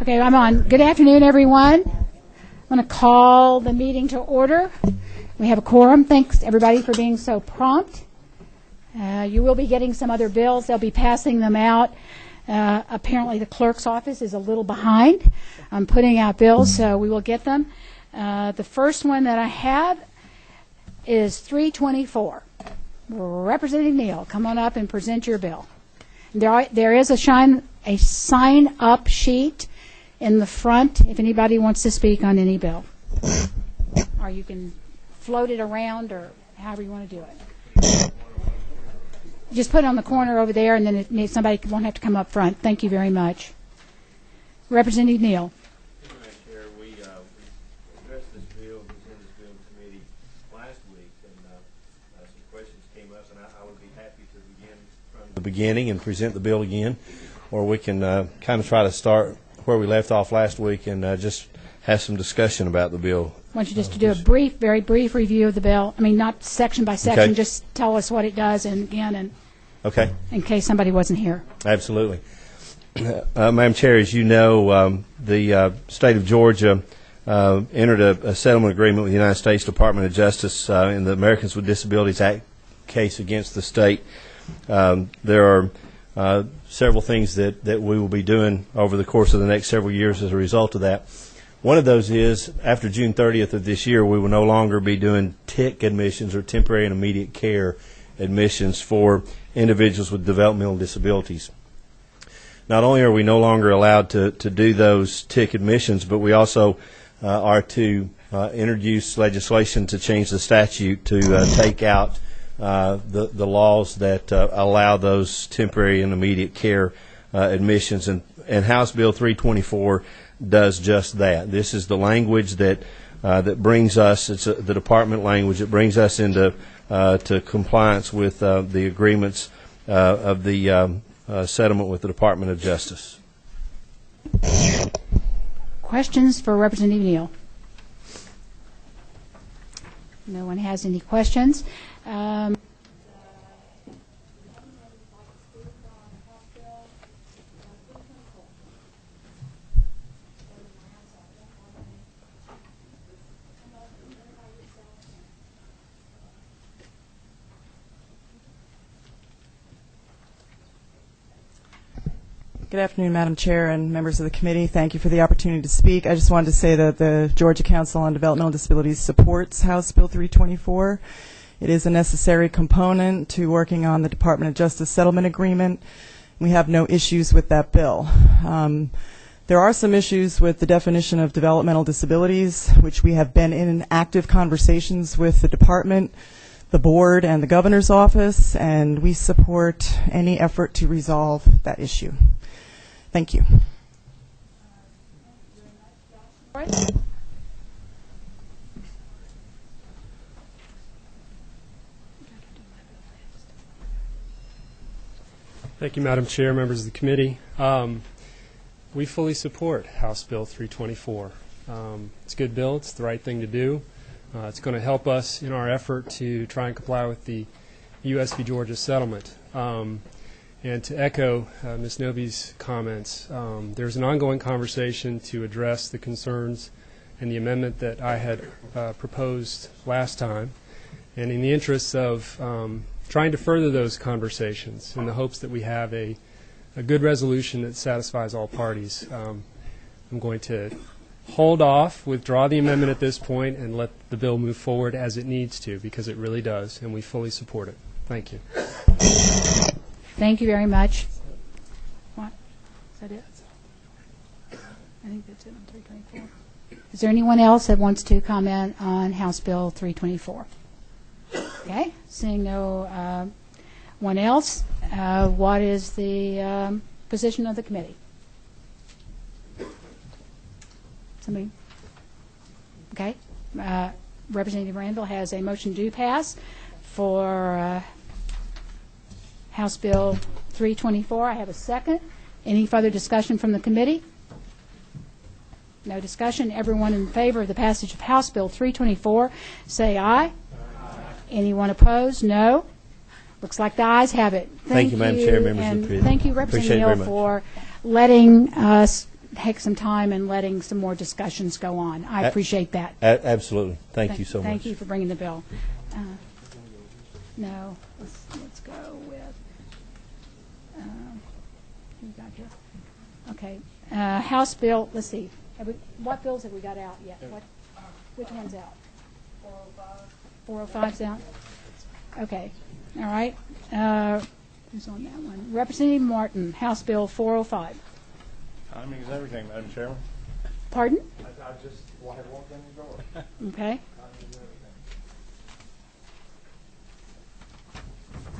Okay, I'm on. Good afternoon, everyone. I'm going to call the meeting to order. We have a quorum. Thanks, everybody, for being so prompt. You will be getting some other bills. They'll be passing them out. Apparently, the clerk's office is a little behind on putting out bills, so we will get them. The first one that I have is 324. Representative Neal, come on up and present your bill. There is a sign-up sheet in the front if anybody wants to speak on any bill. Or you can float it around or however you want to do it. Just put it on the corner over there, and then somebody won't have to come up front. Thank you very much. Representative Neal. Madam Chair, we addressed this bill, presented this bill in committee last week, and some questions came up, and I would be happy to begin from the beginning and present the bill again, or we can kind of try to start where we left off last week and just have some discussion about the bill. I want you just to do a very brief review of the bill. I mean, not section by section. Okay. Just tell us what it does, and again, and Okay. in case somebody wasn't here. Absolutely. Madam Chair, as you know, the state of Georgia entered a settlement agreement with the United States Department of Justice in the Americans with Disabilities Act case against the state. There are several things that we will be doing over the course of the next several years as a result of that. One of those is, after June 30th of this year, we will no longer be doing TIC admissions, or temporary and immediate care admissions, for individuals with developmental disabilities. Not only are we no longer allowed to do those TIC admissions, but we also are to introduce legislation to change the statute to take out the laws that allow those temporary and immediate care admissions. And House Bill 324 does just that. This is the language that brings us, it's the department language, that brings us into to compliance with the agreements of the settlement with the Department of Justice. Questions for Representative Neal? No one has any questions. Good afternoon, Madam Chair and members of the committee. Thank you for the opportunity to speak. I just wanted to say that the Georgia Council on Developmental Disabilities supports House Bill 324. It is a necessary component to working on the Department of Justice settlement agreement. We have no issues with that bill. There are some issues with the definition of developmental disabilities, which we have been in active conversations with the department, the board, and the governor's office, and we support any effort to resolve that issue. Thank you. Thank you, Madam Chair, members of the committee. We fully support House Bill 324. It's a good bill. It's the right thing to do. It's going to help us in our effort to try and comply with the U.S. v. Georgia settlement. And to echo Ms. Novi's comments, there's an ongoing conversation to address the concerns and the amendment that I had proposed last time. And in the interests of trying to further those conversations in the hopes that we have a good resolution that satisfies all parties, I'm going to hold off, withdraw the amendment at this point, and let the bill move forward as it needs to, because it really does, and we fully support it. Thank you. Thank you very much. What? Is that it? I think that's it on 324. Is there anyone else that wants to comment on House Bill 324? Okay, seeing no one else, what is the position of the committee? Somebody? Okay. Representative Randall has a motion to pass for House Bill 324. I have a second. Any further discussion from the committee? No discussion. Everyone in favor of the passage of House Bill 324, say aye. Aye. Anyone opposed? No. Looks like the ayes have it. Thank you, Madam Chair, members of the committee. Thank you, Representative Neal, for letting us take some time and letting some more discussions go on. I appreciate that. Absolutely. Thank you so much. Thank you for bringing the bill. No, let's go with, who we got here? Okay, House Bill, let's see, what bills have we got out yet? Which one's out? 405. 405's out? Okay, all right. Who's on that one? Representative Martin, House Bill 405. Timing is everything, Madam Chairman. Pardon? I just had walked in the door. Okay.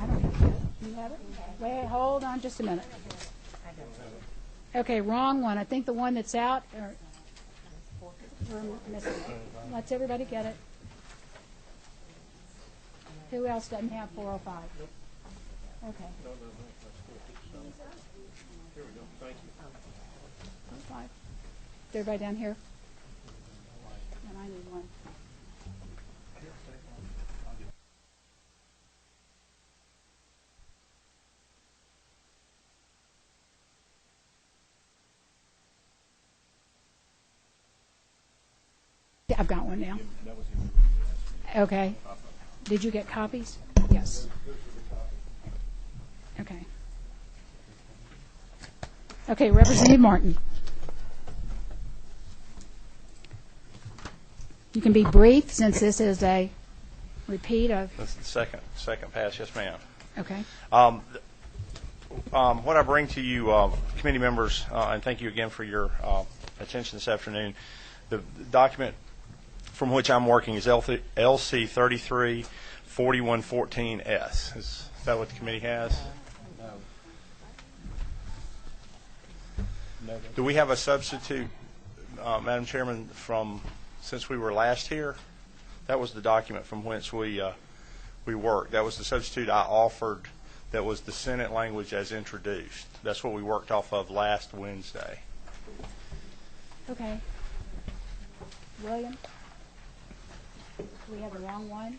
I don't have it. You have it? Wait, hold on just a minute. Okay, wrong one. I think the one that's out, we're missing it. Let's everybody get it. Who else doesn't have 405? Okay. Here we go. Thank you. 405. Is everybody down here? And I need one. I've got one now. Okay. Did you get copies? Yes. Okay. Okay, Representative Martin. You can be brief since this is a repeat of. This is the second pass. Yes, ma'am. Okay. What I bring to you, committee members, and thank you again for your attention this afternoon. The document from which I'm working is LC 334114S. Is that what the committee has? No. Do we have a substitute, Madam Chairman, from since we were last here? That was the document from whence we worked. That was the substitute I offered. That was the Senate language as introduced. That's what we worked off of last Wednesday. Okay. William? Do we have the wrong one?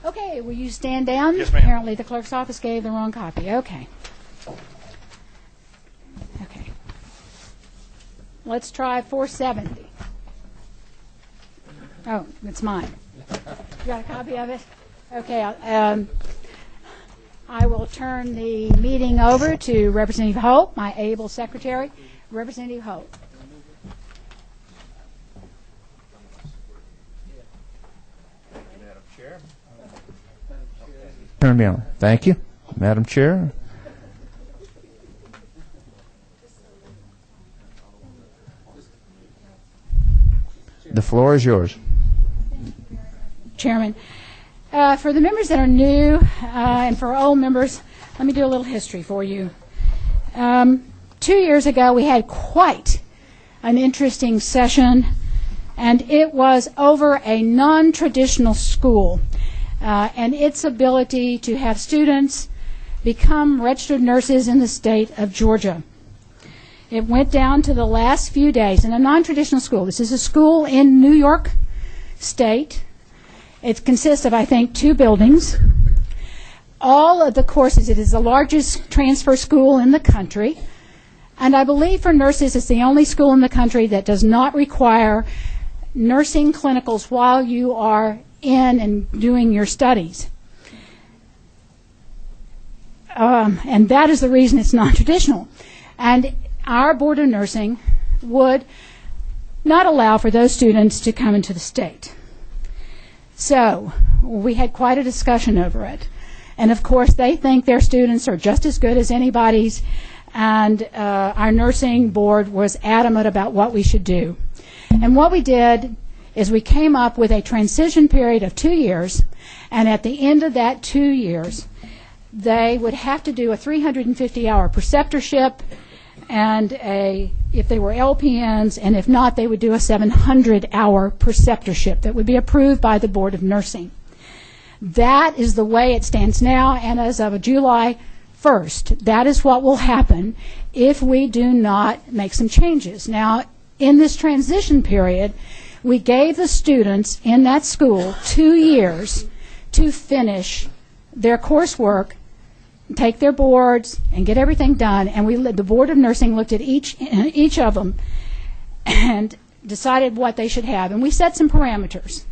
Okay, will you stand down? Yes, ma'am. Apparently the clerk's office gave the wrong copy. Okay. Okay. Let's try 470. Oh, it's mine. You got a copy of it? Okay. I will turn the meeting over to Representative Holt, my able secretary. Representative Holt. Turn me on. Thank you, Madam Chair. The floor is yours. Chairman. For the members that are new and for old members, let me do a little history for you. 2 years ago, we had quite an interesting session, and it was over a non-traditional school and its ability to have students become registered nurses in the state of Georgia. It went down to the last few days in a non-traditional school. This is a school in New York State. It consists of, I think, 2 buildings. All of the courses, it is the largest transfer school in the country. And I believe for nurses, it's the only school in the country that does not require nursing clinicals while you are in and doing your studies. And that is the reason it's non-traditional. And our Board of Nursing would not allow for those students to come into the state. So we had quite a discussion over it. And of course, they think their students are just as good as anybody's. And our nursing board was adamant about what we should do. And what we did is we came up with a transition period of 2 years. And at the end of that 2 years, they would have to do a 350-hour preceptorship, and if they were LPNs, and if not, they would do a 700-hour preceptorship that would be approved by the Board of Nursing. That is the way it stands now, and as of July 1st, that is what will happen if we do not make some changes. Now, in this transition period, we gave the students in that school 2 years to finish their coursework, take their boards and get everything done. And the Board of Nursing looked at each of them and decided what they should have. And we set some parameters.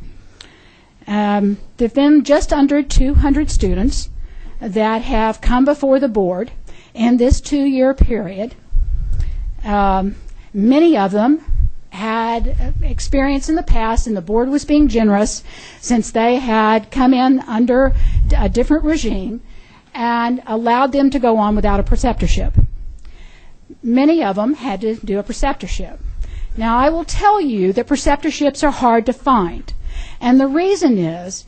There have been just under 200 students that have come before the board in this 2-year period. Many of them had experience in the past, and the board was being generous since they had come in under a different regime and allowed them to go on without a preceptorship. Many of them had to do a preceptorship. Now, I will tell you that preceptorships are hard to find, and the reason is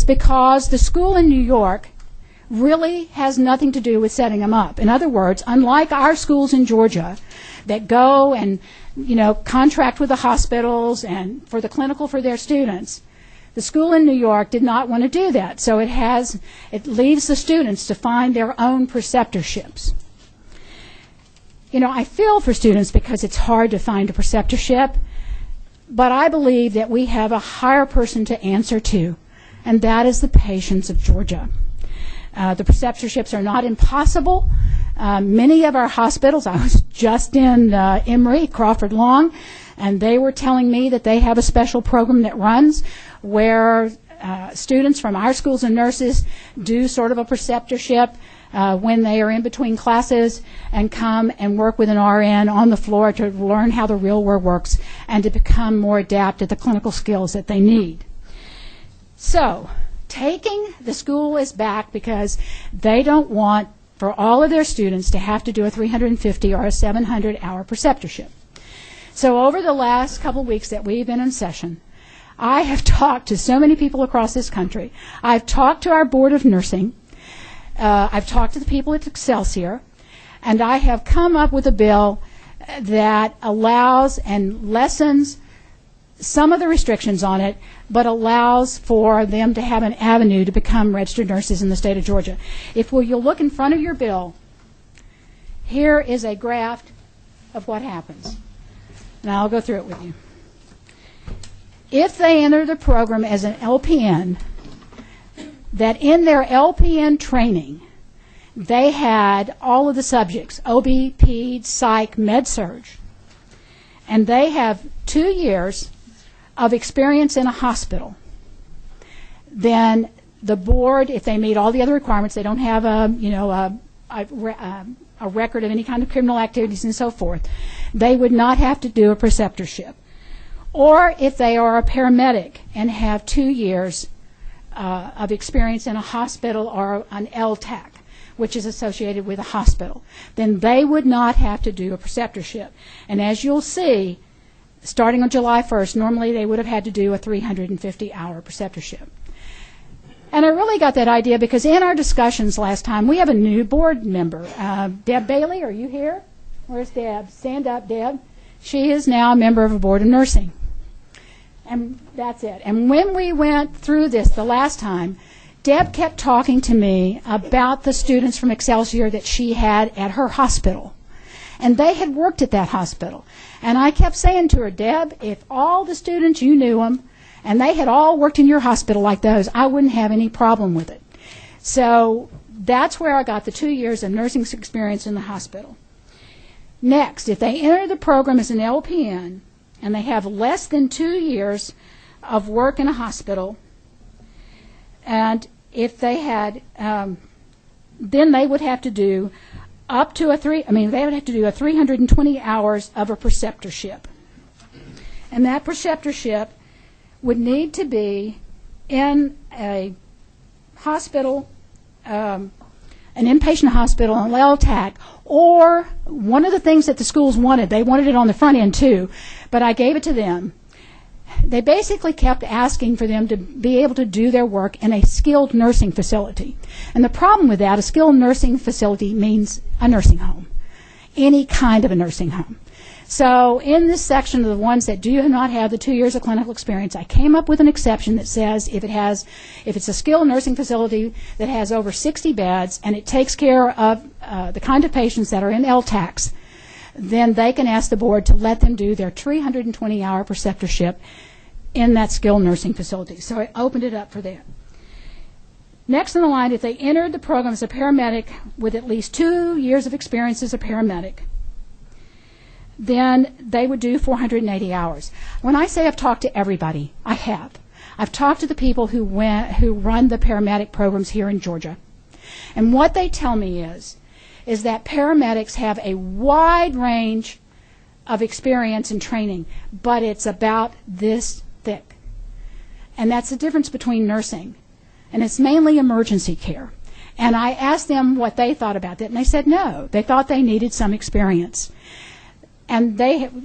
because the school in New York really has nothing to do with setting them up. In other words, unlike our schools in Georgia that go and contract with the hospitals and for the clinical for their students, the school in New York did not want to do that. So it leaves the students to find their own preceptorships. I feel for students because it's hard to find a preceptorship, but I believe that we have a higher person to answer to, and that is the patients of Georgia. The preceptorships are not impossible. Many of our hospitals, I was just in Emory, Crawford Long, and they were telling me that they have a special program that runs where students from our schools and nurses do sort of a preceptorship when they are in between classes and come and work with an RN on the floor to learn how the real world works and to become more adept at the clinical skills that they need. So, taking the school is back because they don't want for all of their students to have to do a 350 or a 700-hour preceptorship. So over the last couple of weeks that we've been in session, I have talked to so many people across this country. I've talked to our Board of Nursing. I've talked to the people at Excelsior. And I have come up with a bill that allows and lessens some of the restrictions on it, but allows for them to have an avenue to become registered nurses in the state of Georgia. If you'll look in front of your bill, here is a graph of what happens. Now I'll go through it with you. If they enter the program as an LPN, that in their LPN training, they had all of the subjects, OB, Ped, Psych, Med-Surg, and they have 2 years of experience in a hospital, then the board, if they meet all the other requirements, they don't have a record of any kind of criminal activities and so forth, they would not have to do a preceptorship. Or if they are a paramedic and have 2 years of experience in a hospital or an LTAC, which is associated with a hospital, then they would not have to do a preceptorship. And as you'll see, starting on July 1st, normally they would have had to do a 350-hour preceptorship. And I really got that idea because in our discussions last time, we have a new board member. Deb Bailey, are you here? Where's Deb? Stand up, Deb. She is now a member of a Board of Nursing. And that's it. And when we went through this the last time, Deb kept talking to me about the students from Excelsior that she had at her hospital. And they had worked at that hospital. And I kept saying to her, Deb, if all the students, you knew them, and they had all worked in your hospital like those, I wouldn't have any problem with it. So that's where I got the 2 years of nursing experience in the hospital. Next, if they enter the program as an LPN, and they have less than 2 years of work in a hospital, and if they had, then they would have to do up to they would have to do a 320 hours of a preceptorship. And that preceptorship would need to be in a hospital, an inpatient hospital, an LTAC, or one of the things that the schools wanted. They wanted it on the front end too, but I gave it to them. They basically kept asking for them to be able to do their work in a skilled nursing facility. And the problem with that, a skilled nursing facility means a nursing home, any kind of a nursing home. So in this section of the ones that do not have the 2 years of clinical experience, I came up with an exception that says if it's a skilled nursing facility that has over 60 beds and it takes care of the kind of patients that are in LTACs, then they can ask the board to let them do their 320-hour preceptorship in that skilled nursing facility. So I opened it up for that. Next in the line, if they entered the program as a paramedic with at least 2 years of experience as a paramedic, then they would do 480 hours. When I say I've talked to everybody, I have. I've talked to the people who run the paramedic programs here in Georgia. And what they tell me is that paramedics have a wide range of experience and training, but it's about this thick. And that's the difference between nursing. And it's mainly emergency care. And I asked them what they thought about that, and they said no. They thought they needed some experience. And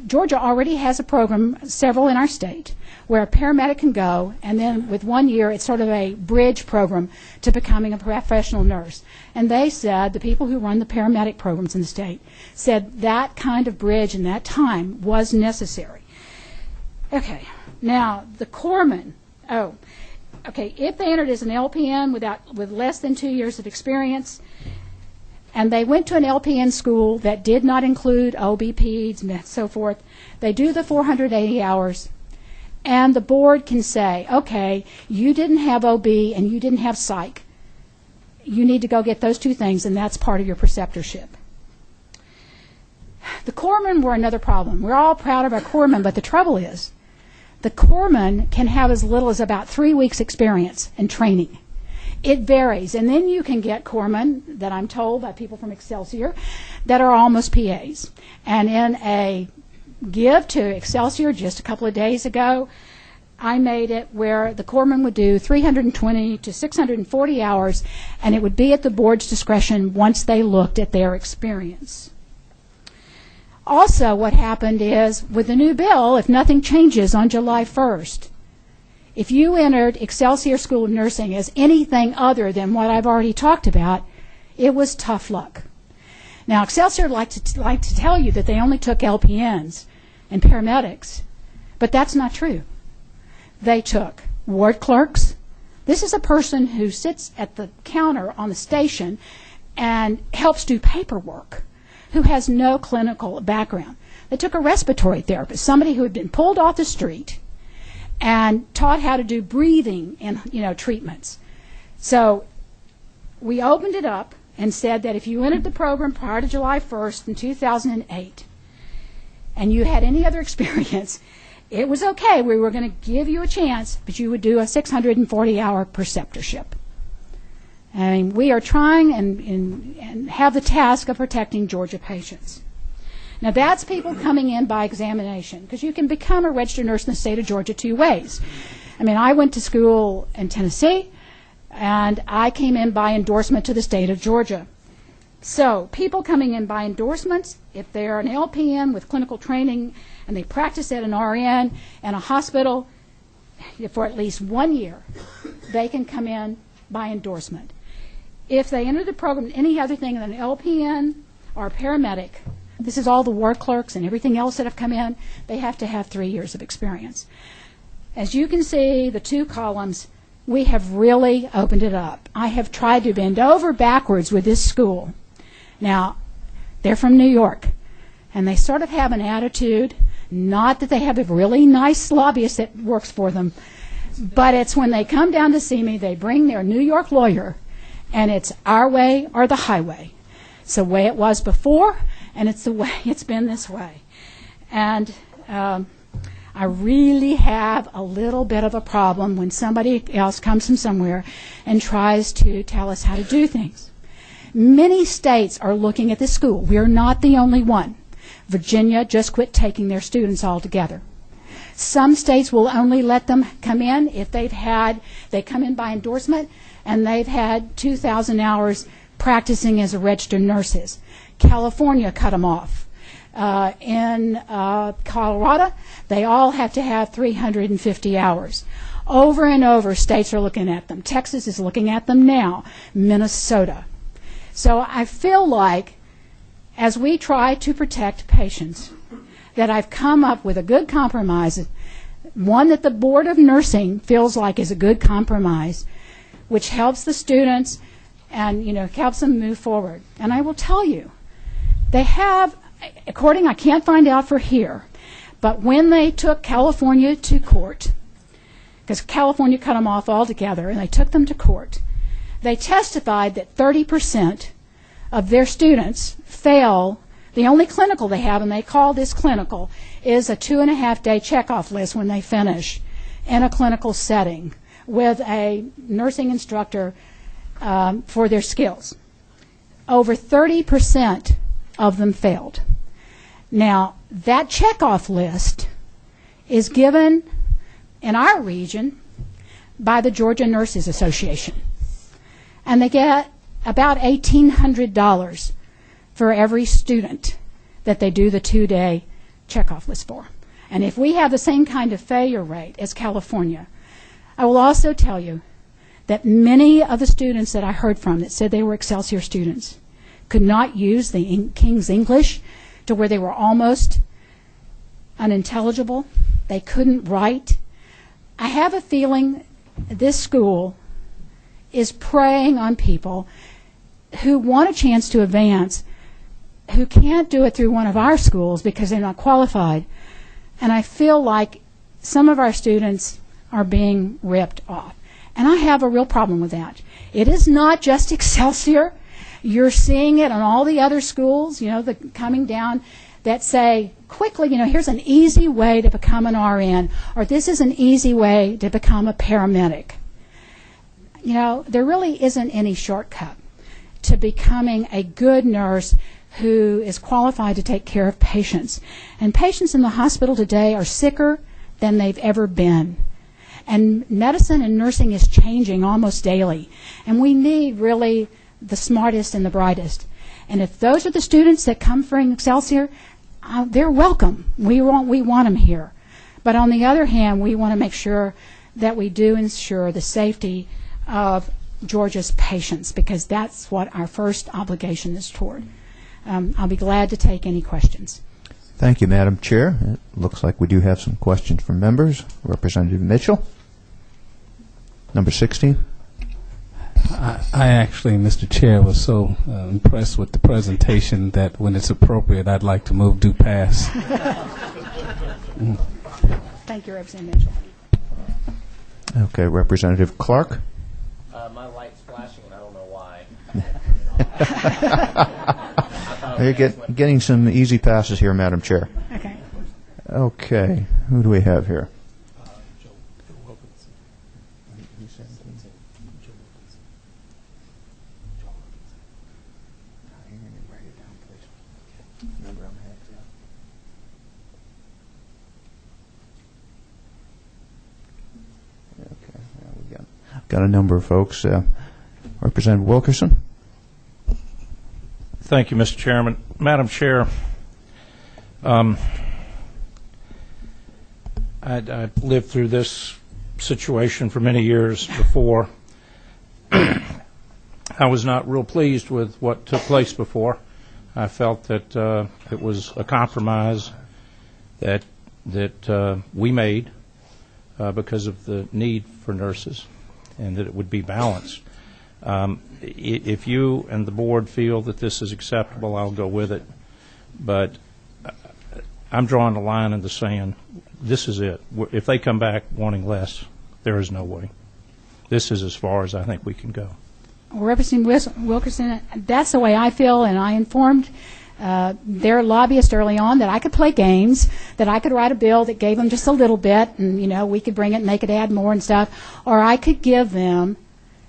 Georgia already has a program, several in our state, where a paramedic can go, and then with 1 year, it's sort of a bridge program to becoming a professional nurse. And they said, the people who run the paramedic programs in the state, said that kind of bridge and that time was necessary. Okay, now the corpsmen. If they entered as an LPN with less than 2 years of experience, and they went to an LPN school that did not include OB, PEDS, and so forth, they do the 480 hours, and the board can say, okay, you didn't have OB and you didn't have psych. You need to go get those 2 things, and that's part of your preceptorship. The corpsmen were another problem. We're all proud of our corpsmen, but the trouble is, the corpsman can have as little as about 3 weeks experience and training. It varies. And then you can get corpsmen, that I'm told by people from Excelsior, that are almost PAs. And in a give to Excelsior just a couple of days ago, I made it where the corpsman would do 320 to 640 hours, and it would be at the board's discretion once they looked at their experience. Also, what happened is, with the new bill, if nothing changes on July 1st, if you entered Excelsior School of Nursing as anything other than what I've already talked about, it was tough luck. Now, Excelsior like to tell you that they only took LPNs and paramedics, but that's not true. They took ward clerks. This is a person who sits at the counter on the station and helps do paperwork, who has no clinical background. They took a respiratory therapist, somebody who had been pulled off the street and taught how to do breathing and treatments. So we opened it up and said that if you entered the program prior to July 1st in 2008 and you had any other experience, it was okay. We were going to give you a chance, but you would do a 640-hour preceptorship. I mean, we are trying and have the task of protecting Georgia patients. Now, that's people coming in by examination, because you can become a registered nurse in the state of Georgia 2 ways. I mean, I went to school in Tennessee, and I came in by endorsement to the state of Georgia. So people coming in by endorsements, if they're an LPN with clinical training and they practice at an RN and a hospital for at least 1 year, they can come in by endorsement. If they enter the program any other thing than an LPN or a paramedic, this is all the ward clerks and everything else that have come in, they have to have 3 years of experience. As you can see, the 2 columns, we have really opened it up. I have tried to bend over backwards with this school. Now, they're from New York, and they sort of have an attitude, not that they have a really nice lobbyist that works for them, but it's when they come down to see me, they bring their New York lawyer, and it's our way or the highway. It's the way it was before, and it's the way it's been this way. And I really have a little bit of a problem when somebody else comes from somewhere and tries to tell us how to do things. Many states are looking at this school. We're not the only one. Virginia just quit taking their students altogether. Some states will only let them come in if they come in by endorsement and they've had 2,000 hours practicing as a registered nurses. California cut them off. In Colorado, they all have to have 350 hours. Over and over, states are looking at them. Texas is looking at them now. Minnesota. So I feel like, as we try to protect patients, that I've come up with a good compromise, one that the Board of Nursing feels like is a good compromise, which helps the students and helps them move forward. And I will tell you, they have, according, I can't find out for here, but when they took California to court, because California cut them off altogether, and they took them to court, they testified that 30% of their students fail. The only clinical they have, and they call this clinical, is a 2.5-day checkoff list when they finish in a clinical setting with a nursing instructor for their skills. Over 30% of them failed. Now, that checkoff list is given in our region by the Georgia Nurses Association. And they get about $1,800 for every student that they do the 2-day checkoff list for. And if we have the same kind of failure rate as California, I will also tell you that many of the students that I heard from that said they were Excelsior students could not use the King's English to where they were almost unintelligible. They couldn't write. I have a feeling this school is preying on people who want a chance to advance, who can't do it through one of our schools because they're not qualified. And I feel like some of our students are being ripped off. And I have a real problem with that. It is not just Excelsior. You're seeing it on all the other schools, you know, the coming down that say quickly, you know, here's an easy way to become an RN, or this is an easy way to become a paramedic. You know, there really isn't any shortcut to becoming a good nurse who is qualified to take care of patients. And patients in the hospital today are sicker than they've ever been. And medicine and nursing is changing almost daily. And we need really the smartest and the brightest. And if those are the students that come from Excelsior, they're welcome. We want them here. But on the other hand, we want to make sure that we do ensure the safety of Georgia's patients, because that's what our first obligation is toward. I'll be glad to take any questions. Thank you, Madam Chair. It looks like we do have some questions from members. Representative Mitchell, number 16. I actually, Mr. Chair, was so impressed with the presentation that when it's appropriate, I'd like to move due pass. Thank you, Representative Mitchell. Okay, Representative Clark. My light's flashing, and I don't know why. You're getting some easy passes here, Madam Chair. Okay. Okay, who do we have here? Got a number of folks. Representative Wilkerson. Thank you, Mr. Chairman. Madam Chair, I lived through this situation for many years before. I was not real pleased with what took place before. I felt that it was a compromise that we made because of the need for nurses, and that it would be balanced. If you and the board feel that this is acceptable, I'll go with it. But I'm drawing a line in the sand. This is it. If they come back wanting less, there is no way. This is as far as I think we can go. Well, Representative Wilkerson, that's the way I feel, and I informed their lobbyist early on that I could play games, that I could write a bill that gave them just a little bit, and you know, we could bring it and they could add more and stuff, or I could give them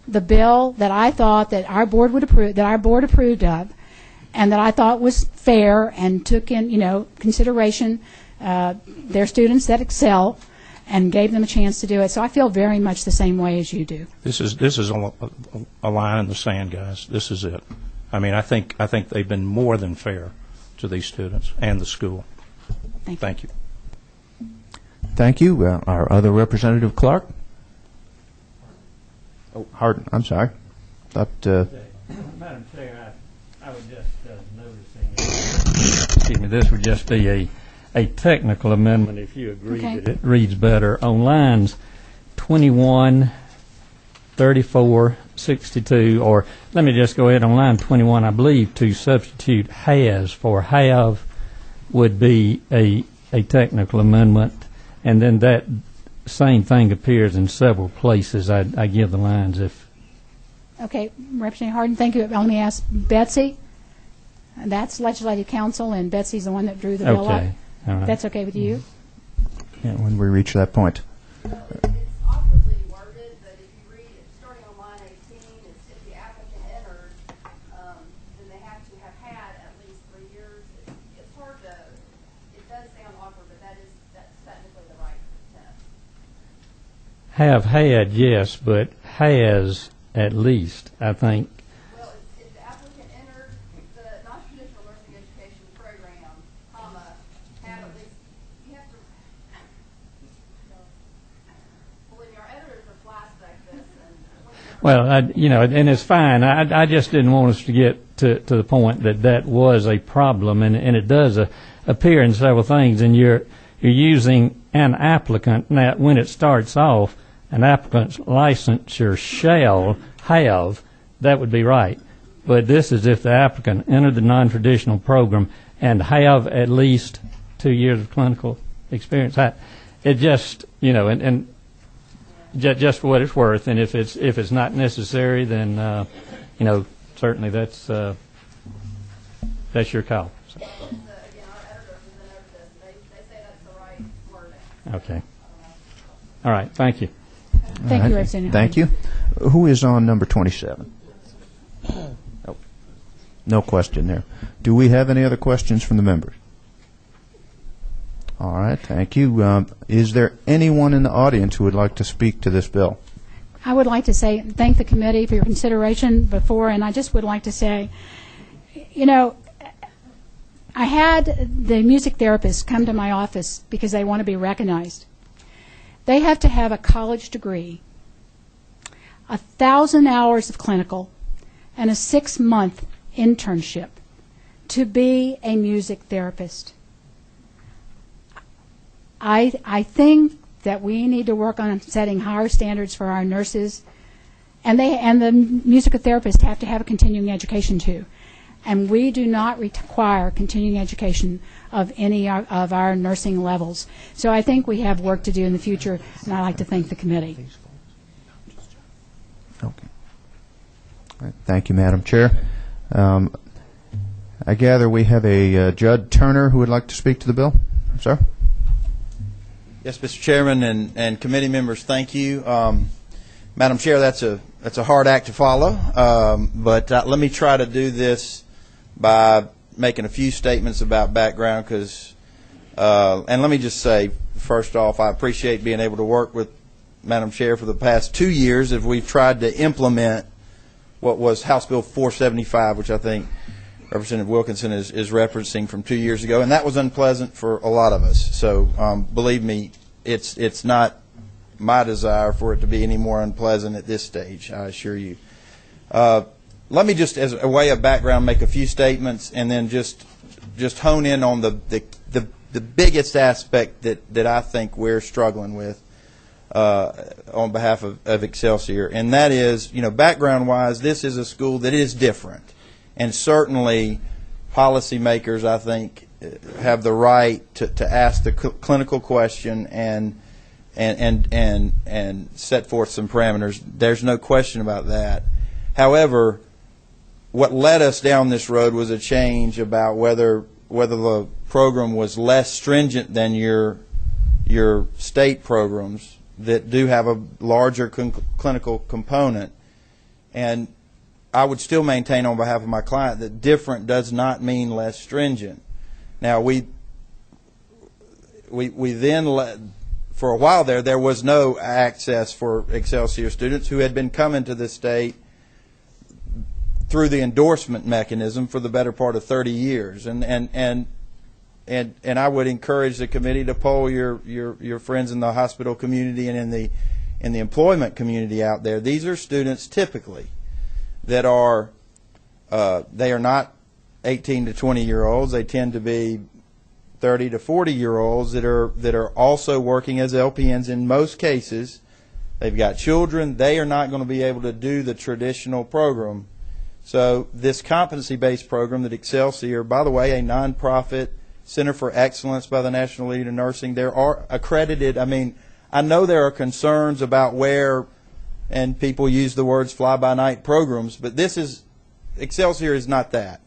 the bill that I thought that our board would approve, that our board approved of, and that I thought was fair and took in, you know, consideration their students that excel, and gave them a chance to do it. So I feel very much the same way as you do. This is a line in the sand, guys. This is it. I mean, I think they've been more than fair to these students and the school. Thank you. Thank you. Our other Representative Clark. Oh, Hardin. I'm sorry. Thought. Madam Chair, I was just noticing. Excuse me. This would just be a technical amendment if you agree that it reads better on lines 21, 34, 62, or let me just go ahead on line 21. I believe to substitute has for have would be a technical amendment, and then that same thing appears in several places. I give the lines if Okay, Representative Harden, thank you. Let me ask Betsy. That's Legislative Council, and Betsy's the one that drew the bill up. Okay, all right. That's okay with you? Yeah, when we reach that point. Well, it's awkwardly worded, but if you read it, starting on line 18, it's if the applicant entered, then they have to have had at least 3 years. It's hard to, it does sound awkward, but that's technically the right test. Have had, yes, but has at least, I think. Well, if the applicant entered the non-traditional nursing education program, comma, have at least, you have to, well, our editors are flashed like this, and Well, and it's fine. I just didn't want us to get to the point that was a problem, and it does appear in several things. And you're using an applicant. Now, when it starts off, an applicant's licensure shall have, that would be right. But this is if the applicant entered the non-traditional program and have at least 2 years of clinical experience. It just, and just for what it's worth, and if it's not necessary, then certainly that's your call. So. again, our editors have been over this, and they say that's the right wording. Okay. All right. Thank you. Thank All you, right. Representative. Thank you. Who is on number 27? Nope. No question there. Do we have any other questions from the members? All right. Thank you. Is there anyone in the audience who would like to speak to this bill? I would like to say thank the committee for your consideration before, and I just would like to say, I had the music therapists come to my office because they want to be recognized. They have to have a college degree, 1,000 hours of clinical, and a 6-month internship to be a music therapist. I think that we need to work on setting higher standards for our nurses, and the musical therapists have to have a continuing education too. And we do not require continuing education of any of our nursing levels. So I think we have work to do in the future, and I'd like to thank the committee. Okay. All right. Thank you, Madam Chair. I gather we have a Judd Turner who would like to speak to the bill. Sir? Yes, Mr. Chairman and committee members, thank you. Madam Chair, that's a hard act to follow, but let me try to do this by making a few statements about background, and let me just say, first off, I appreciate being able to work with Madam Chair for the past 2 years as we've tried to implement what was House Bill 475, which I think Representative Wilkinson is referencing from 2 years ago, and that was unpleasant for a lot of us. So believe me, it's not my desire for it to be any more unpleasant at this stage, I assure you. Let me just, as a way of background, make a few statements, and then just hone in on the biggest aspect that I think we're struggling with on behalf of Excelsior, and that is, background-wise, this is a school that is different, and certainly policymakers, I think, have the right to ask the clinical question and set forth some parameters. There's no question about that. However, what led us down this road was a change about whether the program was less stringent than your state programs that do have a larger clinical component. And I would still maintain on behalf of my client that different does not mean less stringent. Now, we then for a while there was no access for Excelsior students who had been coming to the state through the endorsement mechanism for the better part of 30 years. And I would encourage the committee to poll your friends in the hospital community and in the employment community out there. These are students typically that are they are not 18 to 20-year-olds. They tend to be 30 to 40-year-olds that are also working as LPNs in most cases. They've got children. They are not going to be able to do the traditional program. So this competency-based program that Excelsior, by the way, a nonprofit Center for Excellence by the National League of Nursing, there are accredited. I mean, I know there are concerns about where and people use the words fly-by-night programs, but this is, Excelsior is not that,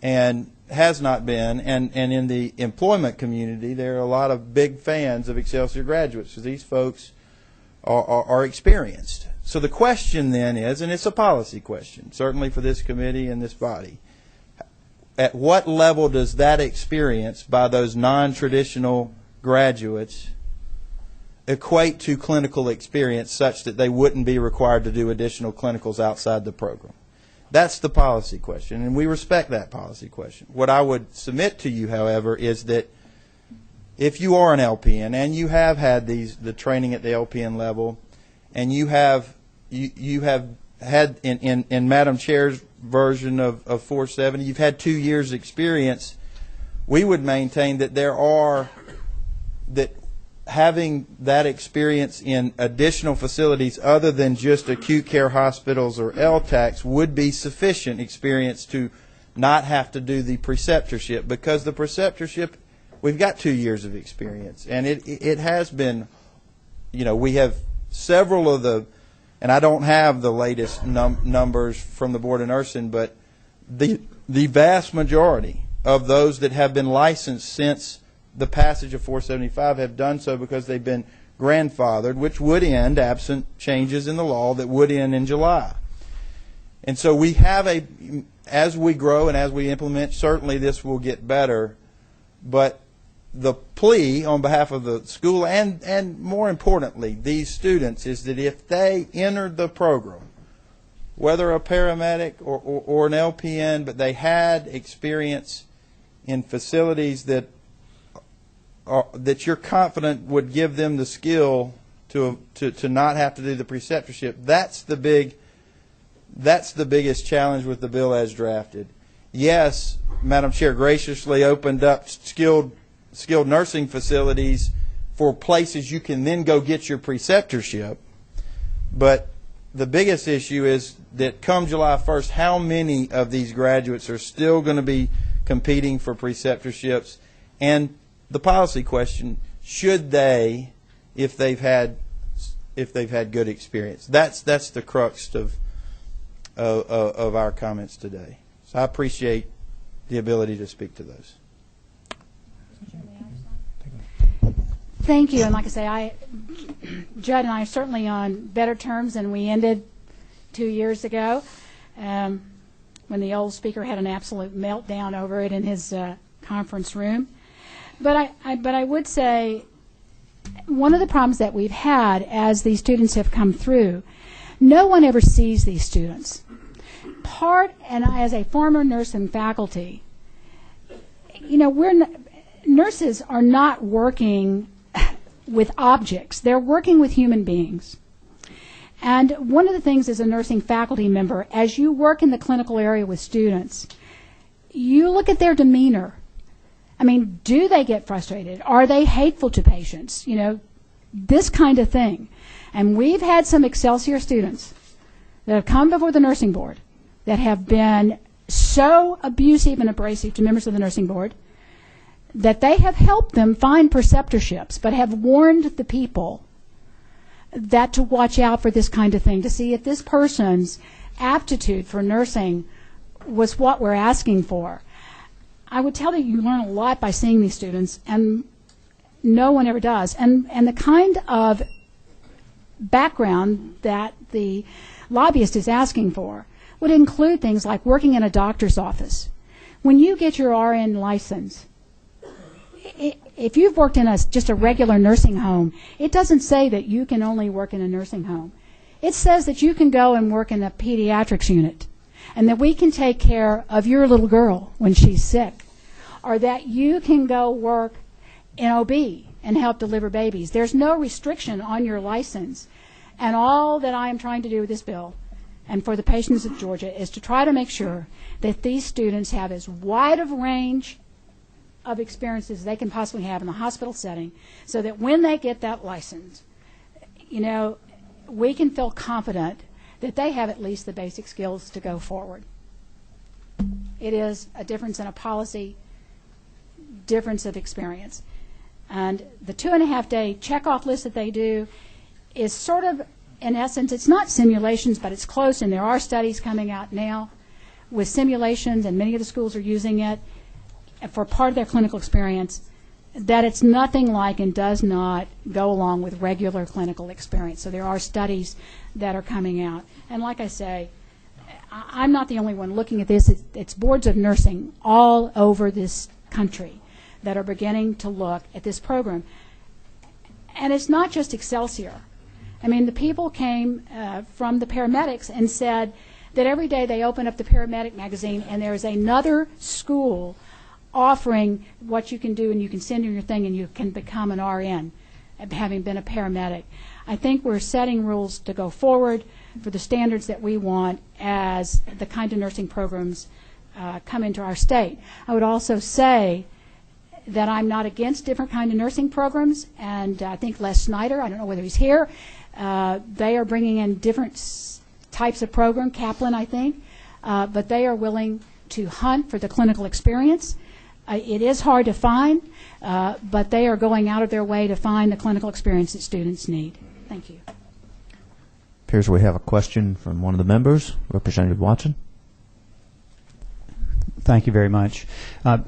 and has not been, and in the employment community, there are a lot of big fans of Excelsior graduates, because these folks are experienced. So the question then is, and it's a policy question, certainly for this committee and this body, at what level does that experience by those non-traditional graduates equate to clinical experience such that they wouldn't be required to do additional clinicals outside the program? That's the policy question, and we respect that policy question. What I would submit to you, however, is that if you are an LPN and you have had the training at the LPN level, and you have had in Madam Chair's version of 470, you've had 2 years experience, we would maintain that that having that experience in additional facilities other than just acute care hospitals or LTACs would be sufficient experience to not have to do the preceptorship, because the preceptorship, we've got 2 years of experience, and it has been, we have several of the, and I don't have the latest numbers from the Board of Nursing, but the vast majority of those that have been licensed since the passage of 475 have done so because they've been grandfathered, which would end, absent changes in the law, that would end in July. And so we have as we grow and as we implement, certainly this will get better, but the plea on behalf of the school and more importantly these students is that if they entered the program, whether a paramedic or an LPN, but they had experience in facilities that you're confident would give them the skill to not have to do the preceptorship, that's the biggest challenge with the bill as drafted. Yes, Madam Chair graciously opened up skilled nursing facilities for places you can then go get your preceptorship, but the biggest issue is that come July 1st, how many of these graduates are still going to be competing for preceptorships? And the policy question, should they, if they've had good experience? That's the crux of our comments today. So I appreciate the ability to speak to those. Thank you. And like I say, Judd and I are certainly on better terms than we ended 2 years ago, when the old speaker had an absolute meltdown over it in his conference room. But I would say one of the problems that we've had as these students have come through, no one ever sees these students. And as a former nurse and faculty, nurses are not working with objects. They're working with human beings. And one of the things as a nursing faculty member, as you work in the clinical area with students, you look at their demeanor. I mean, do they get frustrated? Are they hateful to patients? This kind of thing. And we've had some Excelsior students that have come before the nursing board that have been so abusive and abrasive to members of the nursing board that they have helped them find preceptorships, but have warned the people that to watch out for this kind of thing, to see if this person's aptitude for nursing was what we're asking for. I would tell you learn a lot by seeing these students, and no one ever does. And the kind of background that the lobbyist is asking for would include things like working in a doctor's office. When you get your RN license, if you've worked in just a regular nursing home, it doesn't say that you can only work in a nursing home. It says that you can go and work in a pediatrics unit, and that we can take care of your little girl when she's sick, or that you can go work in OB and help deliver babies. There's no restriction on your license. And all that I am trying to do with this bill and for the patients of Georgia is to try to make sure that these students have as wide of range of experiences as they can possibly have in the hospital setting, so that when they get that license, we can feel confident that they have at least the basic skills to go forward. It is a difference in a policy, difference of experience. And the 2.5-day checkoff list that they do is sort of in essence, it's not simulations, but it's close, and there are studies coming out now with simulations, and many of the schools are using it for part of their clinical experience, that it's nothing like and does not go along with regular clinical experience. So there are studies that are coming out. And like I say, I'm not the only one looking at this. It's boards of nursing all over this country that are beginning to look at this program. And it's not just Excelsior. I mean, the people came from the paramedics and said that every day they open up the paramedic magazine and there's another school offering what you can do, and you can send in your thing and you can become an RN, having been a paramedic. I think we're setting rules to go forward for the standards that we want as the kind of nursing programs come into our state. I would also say that I'm not against different kind of nursing programs, and I think Les Snyder, I don't know whether he's here, they are bringing in different types of program, Kaplan I think, but they are willing to hunt for the clinical experience. It is hard to find, but they are going out of their way to find the clinical experience that students need. Thank you. Appears we have a question from one of the members. Representative Watson. Thank you very much. I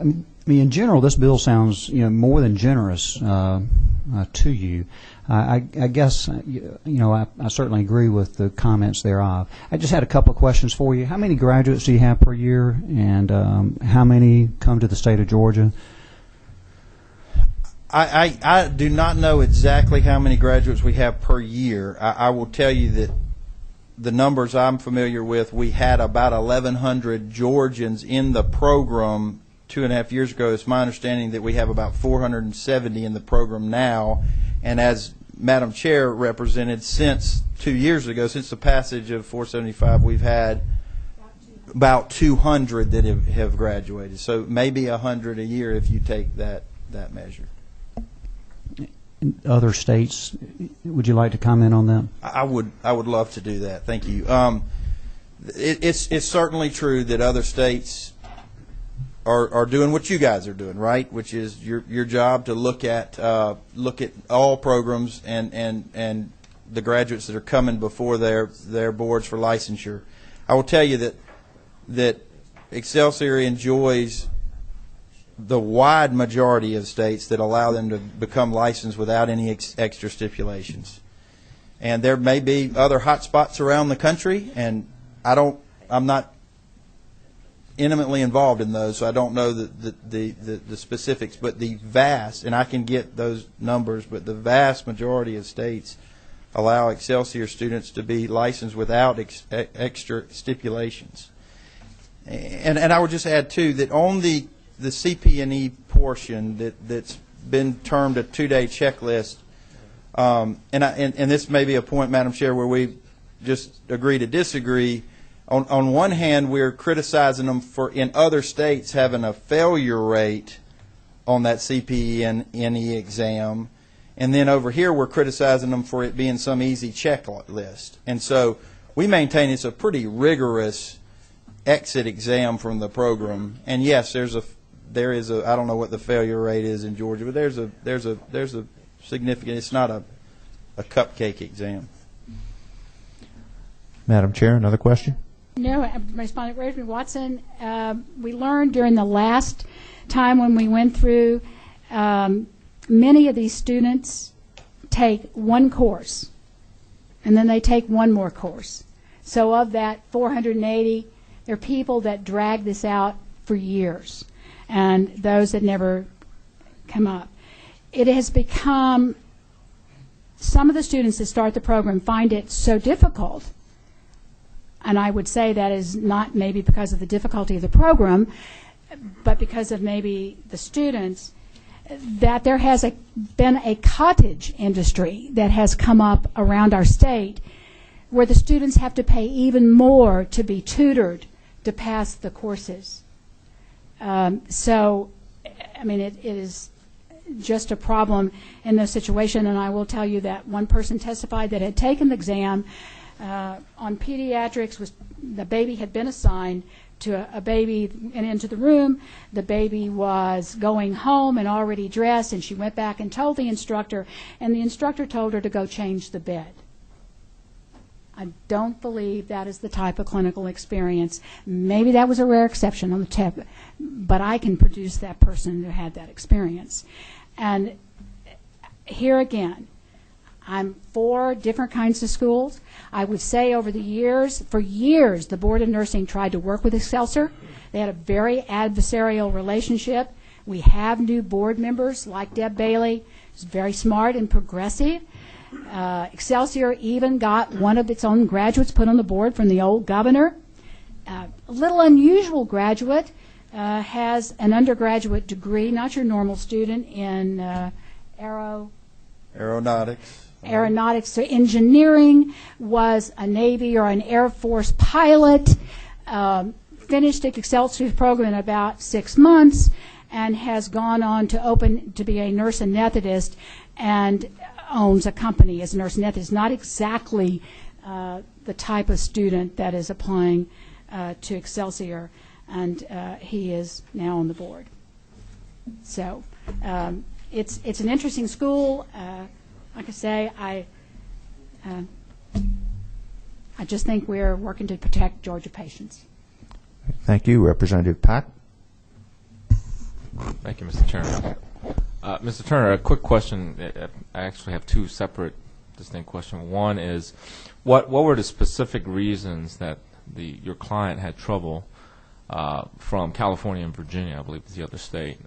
mean, in general, this bill sounds more than generous to you. I guess I certainly agree with the comments thereof. I just had a couple of questions for you. How many graduates do you have per year, and how many come to the state of Georgia? I do not know exactly how many graduates we have per year. I will tell you that the numbers I'm familiar with, we had about 1,100 Georgians in the program 2.5 years ago. It's my understanding that we have about 470 in the program now. And as Madam Chair represented, since 2 years ago, since the passage of 475, we've had about 200 that have graduated. So maybe 100 a year if you take that measure. In other states, would you like to comment on that? I would love to do that. Thank you. It's certainly true that other states are doing what you guys are doing, right? Which is your job to look at all programs and the graduates that are coming before their boards for licensure. I will tell you that Excelsior enjoys the wide majority of states that allow them to become licensed without any extra stipulations. And there may be other hot spots around the country, and I'm not intimately involved in those, so I don't know the specifics, but the vast, and I can get those numbers, but the vast majority of states allow Excelsior students to be licensed without extra stipulations. And I would just add, too, that on the CP&E portion that's been termed a 2-day checklist, and this may be a point, Madam Chair, where we just agree to disagree. On one hand, we're criticizing them for, in other states, having a failure rate on that CP&E exam, and then over here we're criticizing them for it being some easy checklist. And so we maintain it's a pretty rigorous exit exam from the program. And yes, there is a I don't know what the failure rate is in Georgia, but there's a significant. It's not a cupcake exam. Madam Chair, another question. No, Respondent Reverend Watson, we learned during the last time when we went through, many of these students take one course, and then they take one more course. So of that 480, there are people that drag this out for years, and those that never come up. It has become, some of the students that start the program find it so difficult, and I would say that is not maybe because of the difficulty of the program, but because of maybe the students, that there has been a cottage industry that has come up around our state where the students have to pay even more to be tutored to pass the courses. So, I mean, it is just a problem in those situations, and I will tell you that one person testified that had taken the exam on pediatrics. The baby had been assigned to a baby and into the room. The baby was going home and already dressed, and she went back and told the instructor, and the instructor told her to go change the bed. I don't believe that is the type of clinical experience. Maybe that was a rare exception on the tip, but I can produce that person who had that experience. And here again, I'm for different kinds of schools. I would say over the years, for years, the Board of Nursing tried to work with Excelsior. They had a very adversarial relationship. We have new board members like Deb Bailey, who's very smart and progressive. Excelsior even got one of its own graduates put on the board from the old governor. A little unusual graduate has an undergraduate degree, not your normal student, in aeronautics. So engineering, was a Navy or an Air Force pilot, finished the Excelsior program in about 6 months, and has gone on to be a nurse anesthetist and owns a company as a nurse anesthetist. Not exactly the type of student that is applying to Excelsior, and he is now on the board. So it's an interesting school. Like I say, I just think we're working to protect Georgia patients. Thank you. Representative Pack. Thank you, Mr. Chairman. Mr. Turner, a quick question. I actually have two separate, distinct questions. One is, what were the specific reasons that your client had trouble from California and Virginia, I believe is the other state,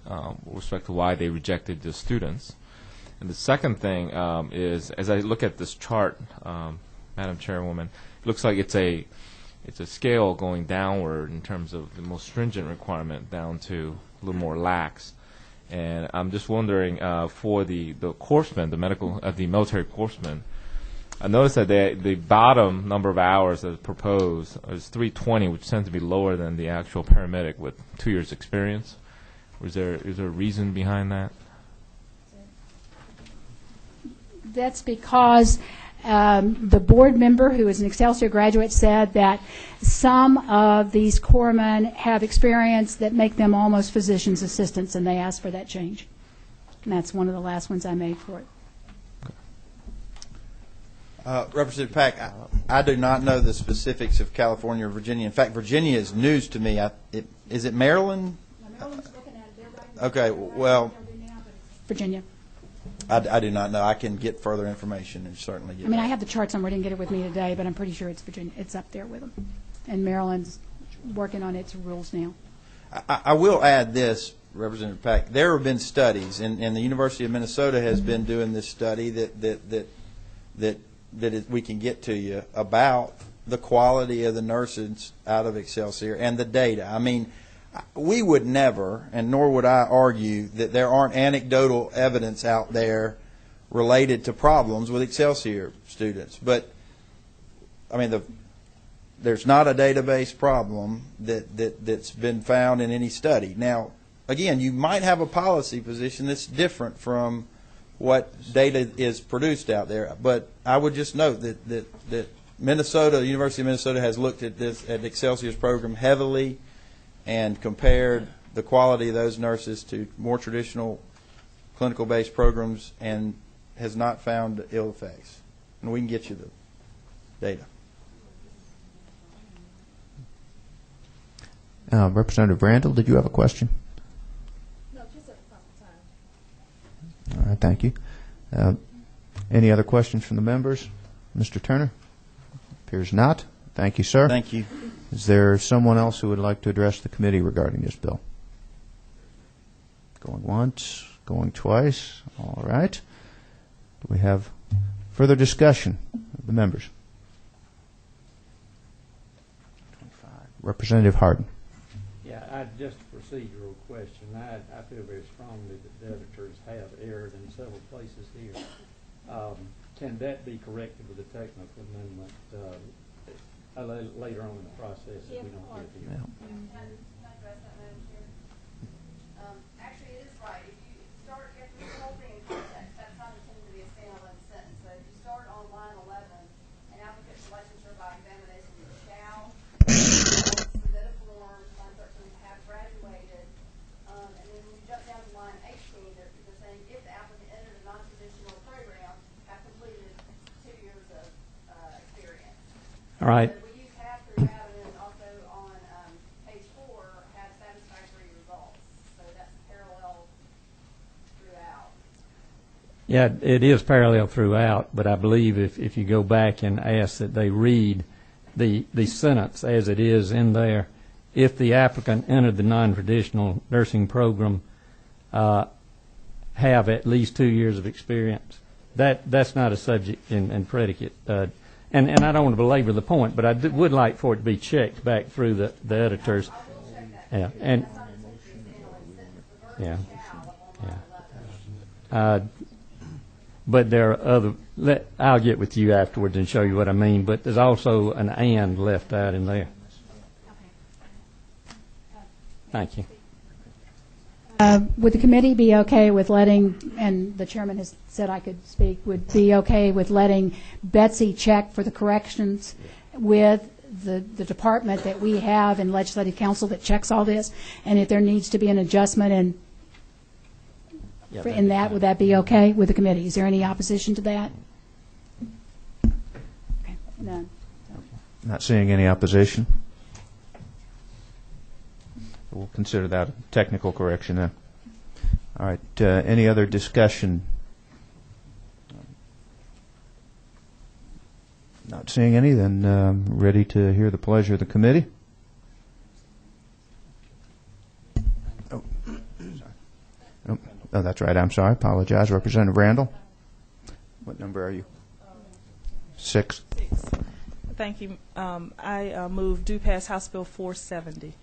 with respect to why they rejected the students? And the second thing is, as I look at this chart, Madam Chairwoman, it looks like it's a scale going downward in terms of the most stringent requirement down to a little more lax. And I'm just wondering, for the coursemen, the military coursemen, I noticed that the bottom number of hours that is proposed is 320, which tends to be lower than the actual paramedic with 2 years experience. Is there a reason behind that? That's because the board member, who is an Excelsior graduate, said that some of these corpsmen have experience that make them almost physician's assistants, and they asked for that change. And that's one of the last ones I made for it. Representative Pack, I do not know the specifics of California or Virginia. In fact, Virginia is news to me. Is it Maryland? Maryland's looking at it. They're right Okay, well, Virginia. I do not know. I can get further information and certainly get I have the chart somewhere. I didn't get it with me today, but I'm pretty sure it's Virginia. It's up there with them. And Maryland's working on its rules now. I will add this, Representative Pack. There have been studies, and the University of Minnesota has been doing this study that we can get to you about the quality of the nurses out of Excelsior and the data. I mean, we would never, and nor would I argue, that there aren't anecdotal evidence out there related to problems with Excelsior students. But, I mean, there's not a database problem that's been found in any study. Now, again, you might have a policy position that's different from what data is produced out there. But I would just note that Minnesota, the University of Minnesota, has looked at Excelsior's program heavily and compared the quality of those nurses to more traditional clinical-based programs and has not found ill effects. And we can get you the data. Representative Randall, did you have a question? No, just at the time. All right, thank you. Any other questions from the members? Mr. Turner? Appears not. Thank you, sir. Thank you. Is there someone else who would like to address the committee regarding this bill? Going once, going twice. All right. Do we have further discussion of the members? Representative Hardin. Yeah, just a procedural question. I feel very strongly that the editors have erred in several places here. Can that be corrected with a technical amendment later on in the process if we don't get here? Can I address that, Madam Chair? Actually, it is right. If you start, you have to put the whole thing in context. That's not intended to be a standalone sentence. So if you start on line 11, an applicant for licensure by examination shall submit a form, line 13, have graduated. And then when you jump down to line 18, they're saying if the applicant entered a non-traditional program, have completed 2 years of experience. All right. So we use have throughout, and then also on page 4 have satisfactory results. So that's parallel throughout. Yeah, it is parallel throughout, but I believe if you go back and ask that they read the sentence as it is in there, if the applicant entered the non-traditional nursing program, have at least 2 years of experience. That's not a subject and predicate. And I don't want to belabor the point, but I would like for it to be checked back through the editors. Yeah, and yeah, yeah. But there are other. I'll get with you afterwards and show you what I mean. But there's also an "and" left out in there. Thank you. Would the committee be okay with letting, and the chairman has said I could speak, would be okay with letting Betsy check for the corrections with the department that we have in Legislative Council that checks all this, and if there needs to be an adjustment in that, would that be okay with the committee? Is there any opposition to that? Okay, none. Not seeing any opposition. We'll consider that a technical correction then. All right. Any other discussion? Not seeing any, then ready to hear the pleasure of the committee. Oh, sorry. Oh, that's right. I'm sorry. Apologize. Representative Randall. What number are you? 6. Thank you. I move do pass House Bill 470.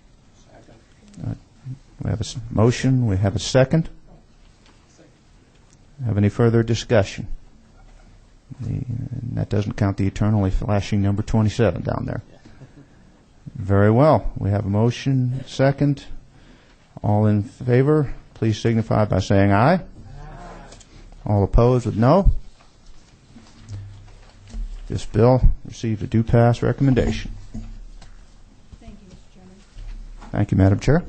We have a motion. We have a second. Have any further discussion? That doesn't count the eternally flashing number 27 down there. Very well. We have a motion, second. All in favor, please signify by saying aye. All opposed with no. This bill received a do pass recommendation. Thank you, Mr. Chairman. Thank you, Madam Chair.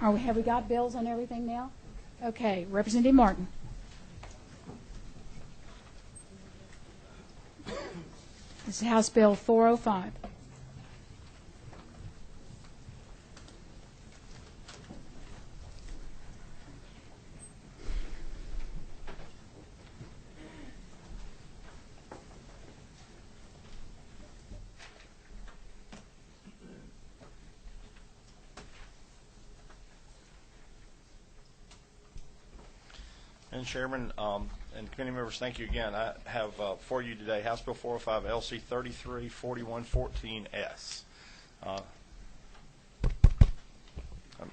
All right. Have we got bills on everything now? Okay. Representative Martin. This is House Bill 405. And Chairman and committee members, thank you again. I have for you today House Bill 405 LC 334114S.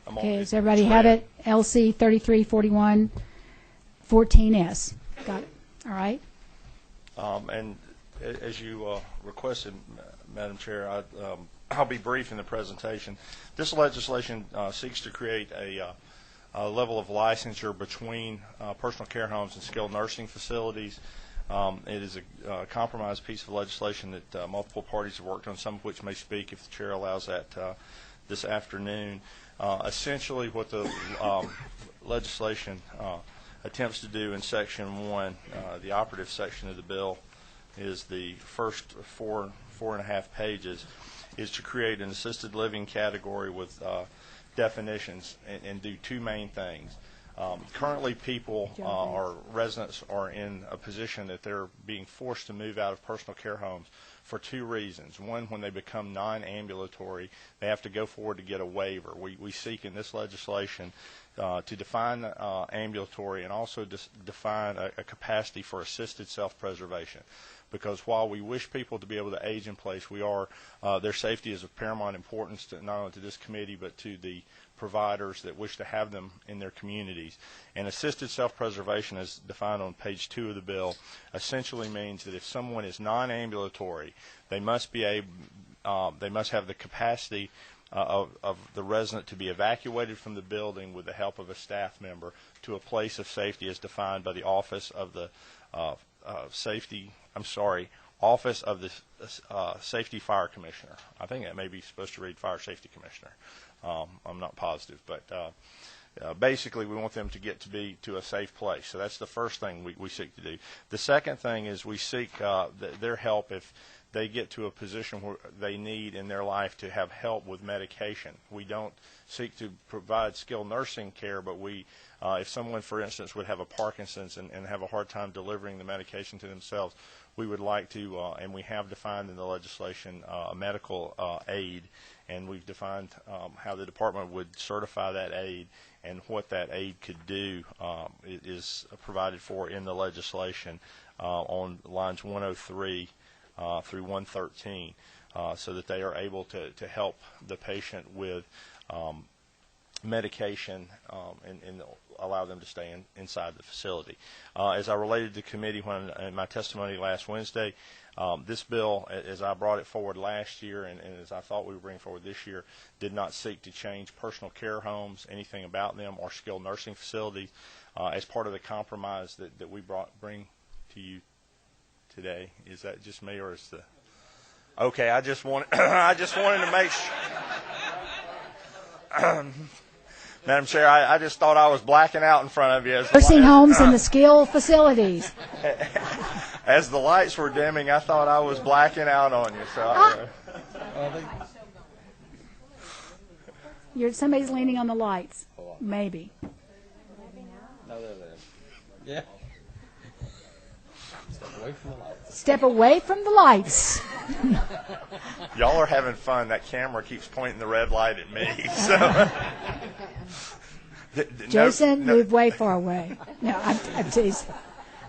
Okay, does everybody have it? LC 334114S. Got it. All right. And as you requested, Madam Chair, I'll be brief in the presentation. This legislation seeks to create a level of licensure between personal care homes and skilled nursing facilities. It is a compromise piece of legislation that multiple parties have worked on, some of which may speak if the chair allows that this afternoon. Essentially what the legislation attempts to do in Section 1, the operative section of the bill is the first four and a half pages, is to create an assisted living category with definitions and do two main things. Currently, people or residents are in a position that they're being forced to move out of personal care homes for two reasons. One, when they become non-ambulatory, they have to go forward to get a waiver. We seek in this legislation to define ambulatory and also define a capacity for assisted self-preservation. Because while we wish people to be able to age in place, their safety is of paramount importance to not only to this committee but to the providers that wish to have them in their communities. And assisted self-preservation, as defined on page 2 of the bill, essentially means that if someone is non-ambulatory, they must have the capacity of the resident to be evacuated from the building with the help of a staff member to a place of safety as defined by the Office of the Office of the Safety Fire Commissioner. I think that may be supposed to read Fire Safety Commissioner. I'm not positive, but basically we want them to get to be to a safe place. So that's the first thing we seek to do. The second thing is we seek their help if they get to a position where they need in their life to have help with medication. We don't seek to provide skilled nursing care, but if someone, for instance, would have a Parkinson's and have a hard time delivering the medication to themselves, we would like to, and we have defined in the legislation, a medical aid, and we've defined how the department would certify that aid, and what that aid could do is provided for in the legislation on lines 103 through 113, so that they are able to help the patient with medication and allow them to stay inside the facility. As I related to committee in my testimony last Wednesday, this bill, as I brought it forward last year and as I thought we would bring forward this year, did not seek to change personal care homes, anything about them, or skilled nursing facilities. As part of the compromise that we bring to you today. Is that just me, or is the... Okay, I just wanted to make sure... Madam Chair, I just thought I was blacking out in front of you. Nursing homes and the skilled facilities. As the lights were dimming, I thought I was blacking out on you. So somebody's leaning on the lights. Maybe. No, yeah. Step away from the lights. Y'all are having fun. That camera keeps pointing the red light at me. So. Jason, move way far away. No, I'm teasing.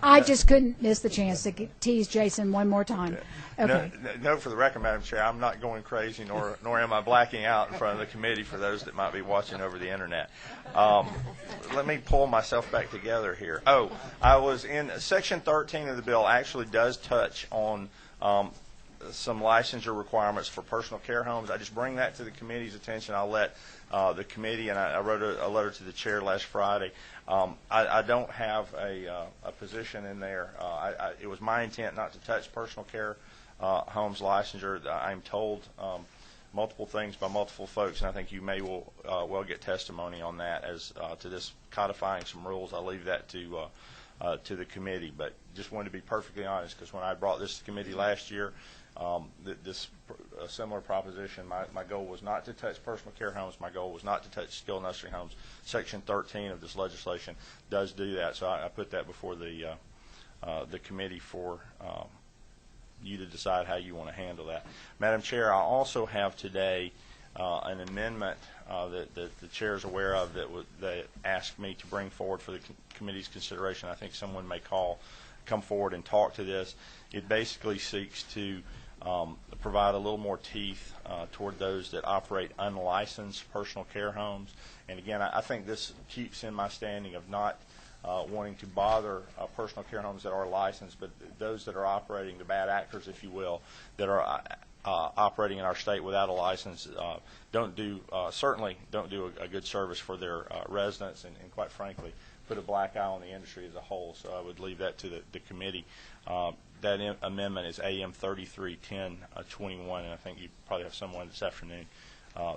I just couldn't miss the chance to tease Jason one more time. Okay. Note for the record, Madam Chair, I'm not going crazy, nor am I blacking out in front of the committee for those that might be watching over the internet. Let me pull myself back together here. I was in Section 13 of the bill actually does touch on some licensure requirements for personal care homes. I just bring that to the committee's attention. I'll let the committee, and I wrote a letter to the chair last Friday. I don't have a position in there. It was my intent not to touch personal care homes licensure. I'm told multiple things by multiple folks, and I think you may well get testimony on that as to this codifying some rules. I'll leave that to the committee, but just wanted to be perfectly honest, because when I brought this to committee last year, this similar proposition, my goal was not to touch personal care homes. My goal was not to touch skilled nursing homes. Section 13 of this legislation does do that, so I put that before the committee for you to decide how you want to handle that. Madam Chair, I also have today an amendment that the chair is aware of that asked me to bring forward for the committee's consideration. I think someone may come forward and talk to this. It basically seeks to provide a little more teeth toward those that operate unlicensed personal care homes. And again, I think this keeps in my standing of not wanting to bother personal care homes that are licensed, but those that are operating, the bad actors, if you will, that are operating in our state without a license certainly don't do a good service for their residents, and quite frankly, put a black eye on the industry as a whole. So I would leave that to the committee. That amendment is AM 331021, and I think you probably have someone this afternoon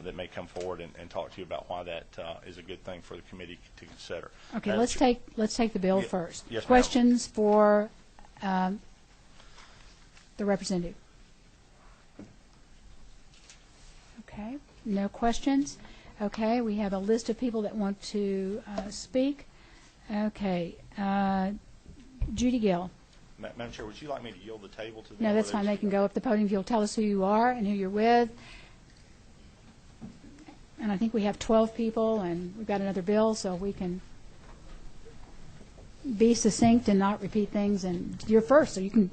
that may come forward and talk to you about why that is a good thing for the committee to consider. Okay, let's take the bill first. Yes, questions for the representative? Okay, no questions. Okay, we have a list of people that want to speak. Okay, Judy Gill. Madam Chair, would you like me to yield the table to them? No, that's fine. They can go up the podium if you'll tell us who you are and who you're with. And I think we have 12 people, and we've got another bill, so we can be succinct and not repeat things. And you're first, so you can.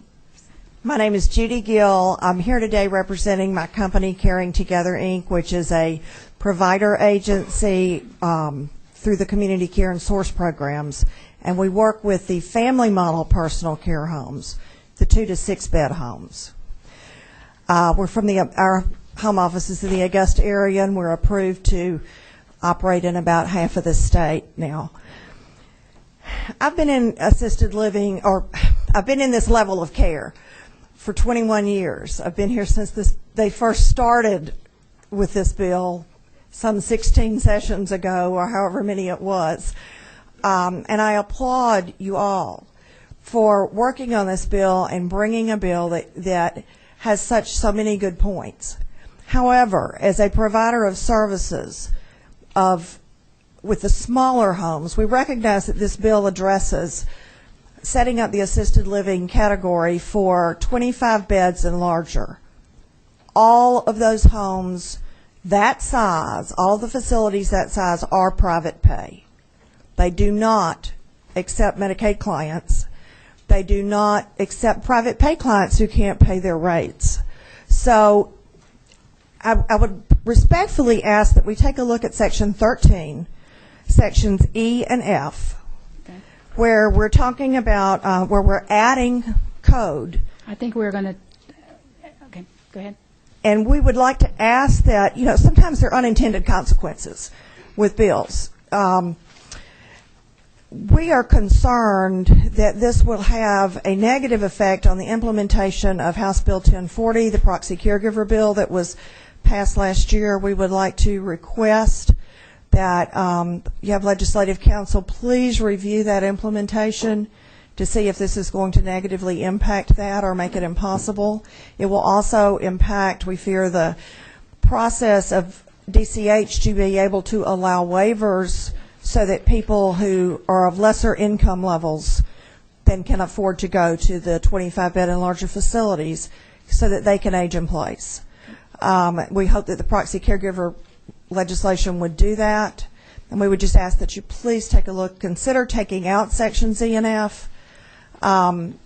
My name is Judy Gill. I'm here today representing my company, Caring Together, Inc., which is a provider agency through the Community Care and Source programs. And we work with the family model personal care homes, the 2 to 6 bed homes. We're from our home office is in the Augusta area, and we're approved to operate in about half of the state now. I've been in assisted living, or I've been in this level of care for 21 years. I've been here since they first started with this bill some 16 sessions ago, or however many it was. And I applaud you all for working on this bill and bringing a bill that has so many good points. However, as a provider of services with the smaller homes, we recognize that this bill addresses setting up the assisted living category for 25 beds and larger. All of those homes that size, all the facilities that size are private pay. They do not accept Medicaid clients. They do not accept private pay clients who can't pay their rates. So I would respectfully ask that we take a look at Section 13, Sections E and F, where we're talking about where we're adding code. I think we're going to, okay, go ahead. And we would like to ask that, sometimes there are unintended consequences with bills. We are concerned that this will have a negative effect on the implementation of House Bill 1040, the proxy caregiver bill that was passed last year. We would like to request that you have Legislative Council please review that implementation to see if this is going to negatively impact that or make it impossible. It will also impact, we fear, the process of DCH to be able to allow waivers so that people who are of lesser income levels then can afford to go to the 25-bed and larger facilities so that they can age in place. We hope that the proxy caregiver legislation would do that, and we would just ask that you please take a look, consider taking out Sections E and F, and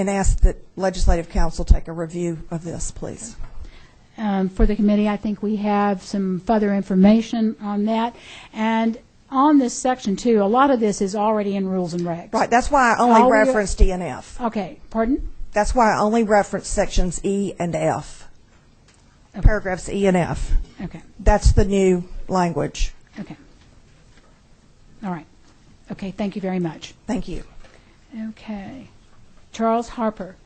ask that Legislative Council take a review of this, please. For the committee, I think we have some further information on that. And on this section, too, a lot of this is already in rules and regs. Right. That's why I only referenced E and F. Okay. Pardon? That's why I only referenced Sections E and F. Okay. Paragraphs E and F. Okay. That's the new language. Okay. All right. Okay. Thank you very much. Thank you. Okay. Charles Harper.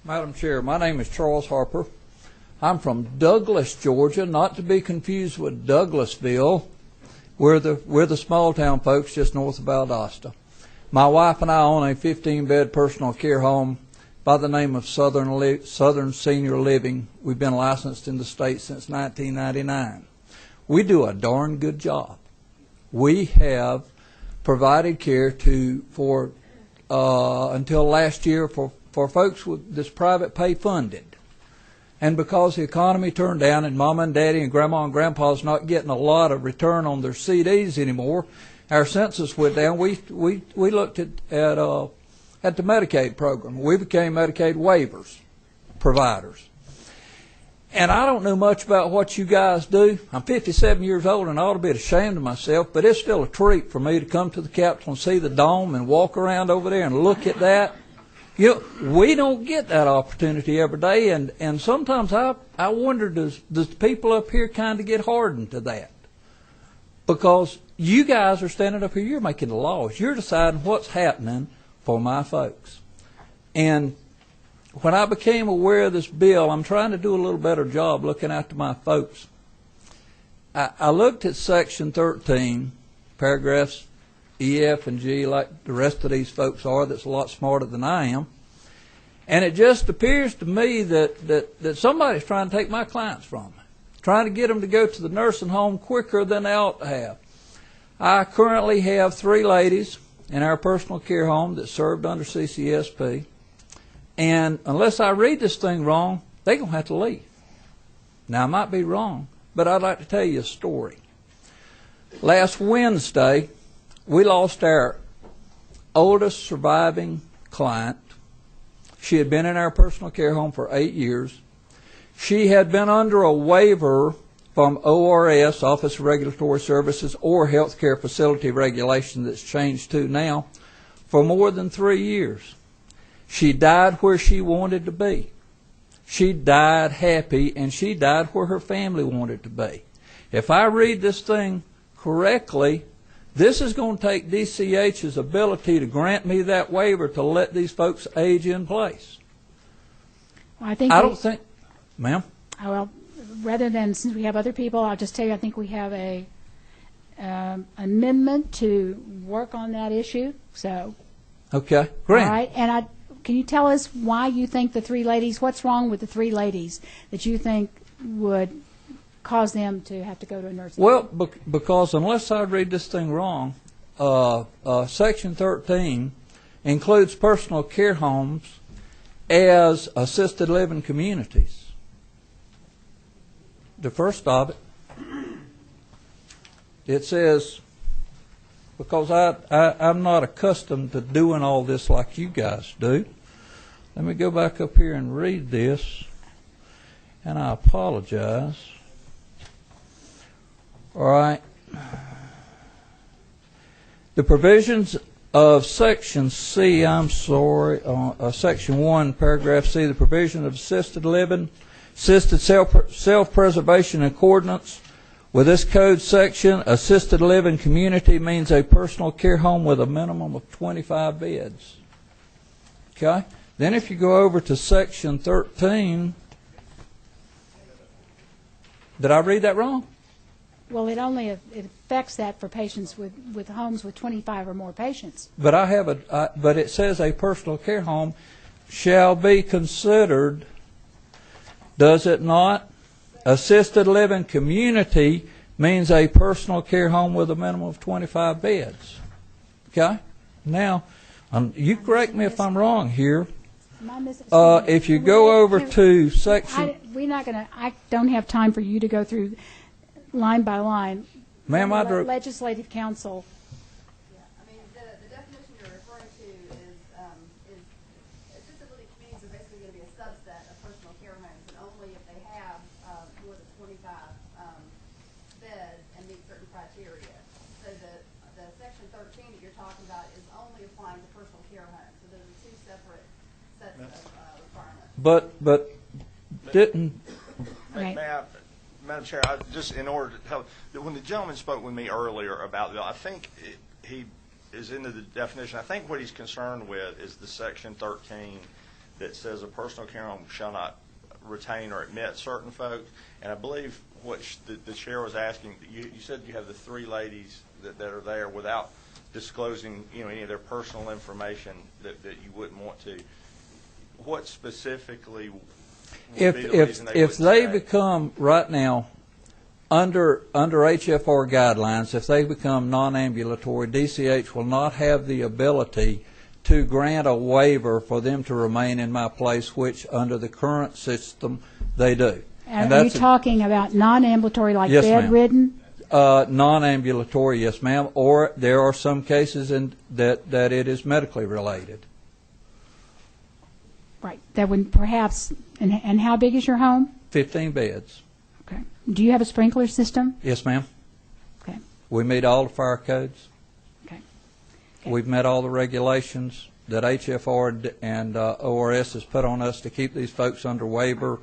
Madam Chair, my name is Charles Harper. I'm from Douglas, Georgia, not to be confused with Douglasville. We're the small town folks just north of Valdosta. My wife and I own a 15-bed personal care home by the name of Southern Senior Living. We've been licensed in the state since 1999. We do a darn good job. We have provided care for until last year for folks with this private pay funded. And because the economy turned down and Mama and Daddy and Grandma and Grandpa's not getting a lot of return on their CDs anymore, our census went down. We looked at the Medicaid program. We became Medicaid waivers providers. And I don't know much about what you guys do. I'm 57 years old and I ought to be ashamed of myself, but it's still a treat for me to come to the Capitol and see the dome and walk around over there and look at that. We don't get that opportunity every day, and sometimes I wonder, does the people up here kind of get hardened to that? Because you guys are standing up here, you're making the laws. You're deciding what's happening for my folks. And when I became aware of this bill, I'm trying to do a little better job looking after my folks. I looked at Section 13, paragraphs E, F, and G, like the rest of these folks are, that's a lot smarter than I am. And it just appears to me that somebody's trying to take my clients from me, trying to get them to go to the nursing home quicker than they ought to have. I currently have 3 ladies in our personal care home that served under CCSP. And unless I read this thing wrong, they're going to have to leave. Now, I might be wrong, but I'd like to tell you a story. Last Wednesday, we lost our oldest surviving client. She had been in our personal care home for 8 years. She had been under a waiver from ORS, Office of Regulatory Services, or Healthcare Facility Regulation that's changed to now, for more than 3 years. She died where she wanted to be. She died happy, and she died where her family wanted to be. If I read this thing correctly, this is going to take DCH's ability to grant me that waiver to let these folks age in place. I think don't think, ma'am. Well, rather than, since we have other people, I'll just tell you, I think we have a amendment to work on that issue. So, Okay, great. all right, and can you tell us why you think the three ladies? What's wrong with the three ladies that you think would cause them to have to go to a nursing home? Well, because unless I read this thing wrong, Section 13 includes personal care homes as assisted living communities. The first of it, it says, because I'm not accustomed to doing all this like you guys do. Let me go back up here and read this, and I apologize. All right. The provisions of Section C, Section 1, Paragraph C, the provision of assisted living, assisted self-preservation in accordance with this code section, assisted living community means a personal care home with a minimum of 25 beds. Okay? Then if you go over to Section 13, did I read that wrong? Well, it affects that for patients with homes with 25 or more patients. But but it says a personal care home shall be considered, does it not? Assisted living community means a personal care home with a minimum of 25 beds. Okay? Now, you correct me if I'm wrong here. If you go over to section... I don't have time for you to go through line by line. Ma'am, Legislative Council. Yeah, I mean, the definition you're referring to is assisted living communities are basically going to be a subset of personal care homes, and only if they have more than 25 beds and meet certain criteria. So the Section 13 that you're talking about is only applying to personal care homes. So those are two separate sets of requirements. But didn't... Madam Chair, just in order to help, when the gentleman spoke with me earlier about I think he is into the definition. I think what he's concerned with is the Section 13 that says a personal care home shall not retain or admit certain folks. And I believe what the chair was asking, you said you have the three ladies that are there without disclosing any of their personal information that you wouldn't want to. What specifically... If they become right now under HFR guidelines, if they become non-ambulatory, DCH will not have the ability to grant a waiver for them to remain in my place, which under the current system they do. And are you talking about non-ambulatory, like yes, bedridden? Non-ambulatory, yes, ma'am. Or there are some cases that it is medically related. Right. That would perhaps, and how big is your home? 15 beds. Okay. Do you have a sprinkler system? Yes, ma'am. Okay. We meet all the fire codes. Okay. We've met all the regulations that HFR and ORS has put on us to keep these folks under waiver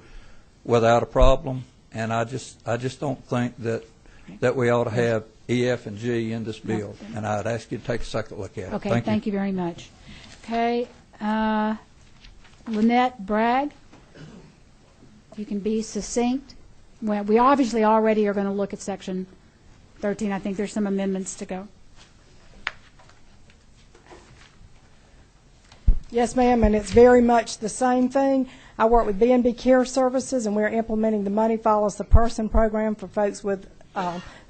without a problem. And I just don't think that we ought to have E, F, and G in this bill. And I'd ask you to take a second look at it. Okay. Thank you very much. Okay. Lynette Bragg, you can be succinct. Well, we obviously already are going to look at Section 13. I think there's some amendments to go. Yes, ma'am, and it's very much the same thing. I work with B&B Care Services, and we're implementing the Money Follows the Person program for folks with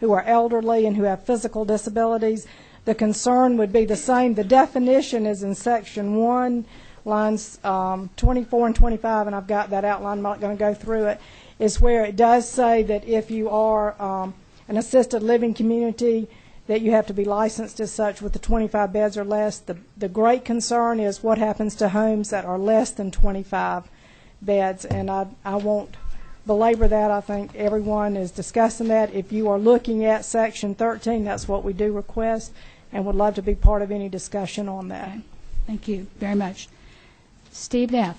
who are elderly and who have physical disabilities. The concern would be the same. The definition is in Section 1. Lines 24 and 25, and I've got that outline. I'm not going to go through it, is where it does say that if you are an assisted living community, that you have to be licensed as such with the 25 beds or less. The great concern is what happens to homes that are less than 25 beds, and I won't belabor that. I think everyone is discussing that. If you are looking at Section 13, that's what we do request, and would love to be part of any discussion on that. Okay. Thank you very much. Steve Neff.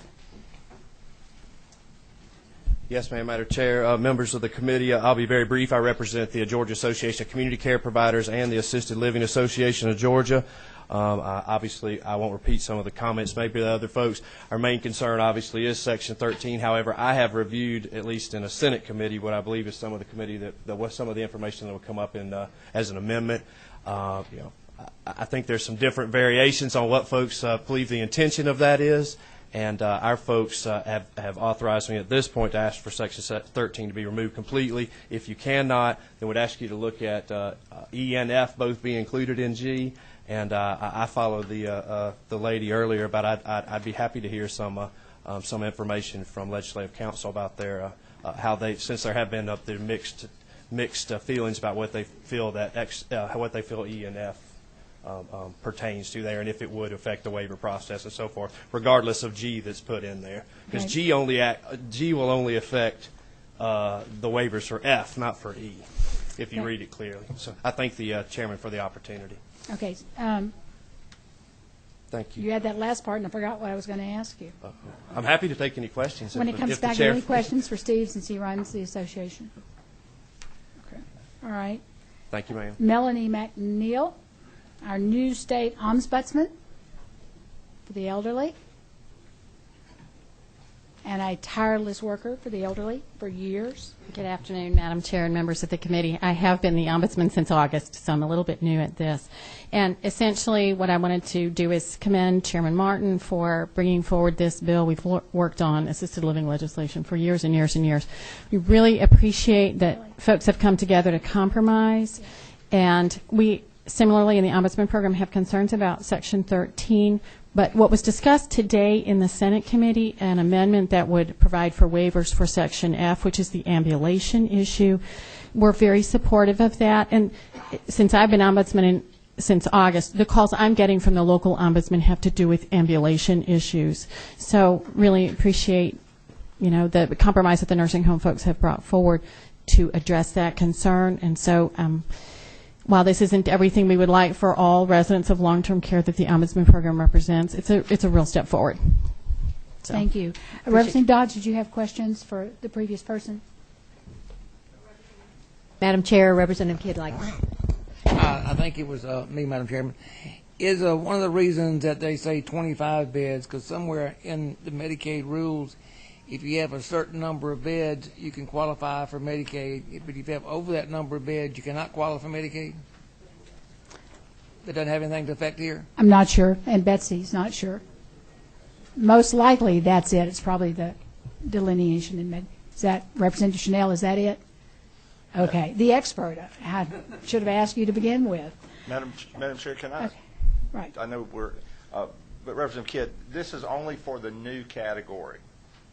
Yes, ma'am, Madam Chair. Members of the committee, I'll be very brief. I represent the Georgia Association of Community Care Providers and the Assisted Living Association of Georgia. Obviously, I won't repeat some of the comments made by the other folks. Our main concern, obviously, is Section 13. However, I have reviewed, at least in a Senate committee, what I believe is some of the committee that was some of the information that will come up in as an amendment. I think there's some different variations on what folks believe the intention of that is. And our folks have authorized me at this point to ask for Section 13 to be removed completely. If you cannot, then we'd ask you to look at E and F both be included in G. And I followed the lady earlier, but I'd be happy to hear some information from Legislative Council about their how they, since there have been up there mixed feelings about what they feel what they feel E and F pertains to there, and if it would affect the waiver process and so forth, regardless of G that's put in there, because G will only affect the waivers for F, not for E, if you read it clearly. So I thank the chairman for the opportunity. Okay. Thank you. You had that last part, and I forgot what I was going to ask you. I'm happy to take any questions. When it comes back, any questions for Steve, since he runs the association? Okay. All right. Thank you, ma'am. Melanie McNeil, our new state ombudsman for the elderly, and a tireless worker for the elderly for years. Good afternoon, Madam Chair and members of the committee. I have been the ombudsman since August, so I'm a little bit new at this. And essentially what I wanted to do is commend Chairman Martin for bringing forward this bill. We've worked on assisted living legislation for years and years and years. We really appreciate that folks have come together to compromise, and we similarly in the ombudsman program have concerns about Section 13. But what was discussed today in the Senate committee, an amendment that would provide for waivers for Section F, which is the ambulation issue, we're very supportive of that. And since I've been ombudsman since August, the calls I'm getting from the local ombudsman have to do with ambulation issues. So really appreciate, the compromise that the nursing home folks have brought forward to address that concern. And so while this isn't everything we would like for all residents of long-term care that the Ombudsman program represents, it's a real step forward. So, thank you. Representative Dodge, did you have questions for the previous person? Madam Chair, Representative Kidlike. I think it was me, Madam Chairman. Is one of the reasons that they say 25 beds, because somewhere in the Medicaid rules, if you have a certain number of beds, you can qualify for Medicaid. But if you have over that number of beds, you cannot qualify for Medicaid? That doesn't have anything to affect here? I'm not sure, and Betsy's not sure. Most likely, that's it. It's probably the delineation in Med. Is that, Representative Chanel, is that it? Okay. The expert. I should have asked you to begin with. Madam Chair, can I? Okay. Right. I know we're, but Representative Kidd, this is only for the new category.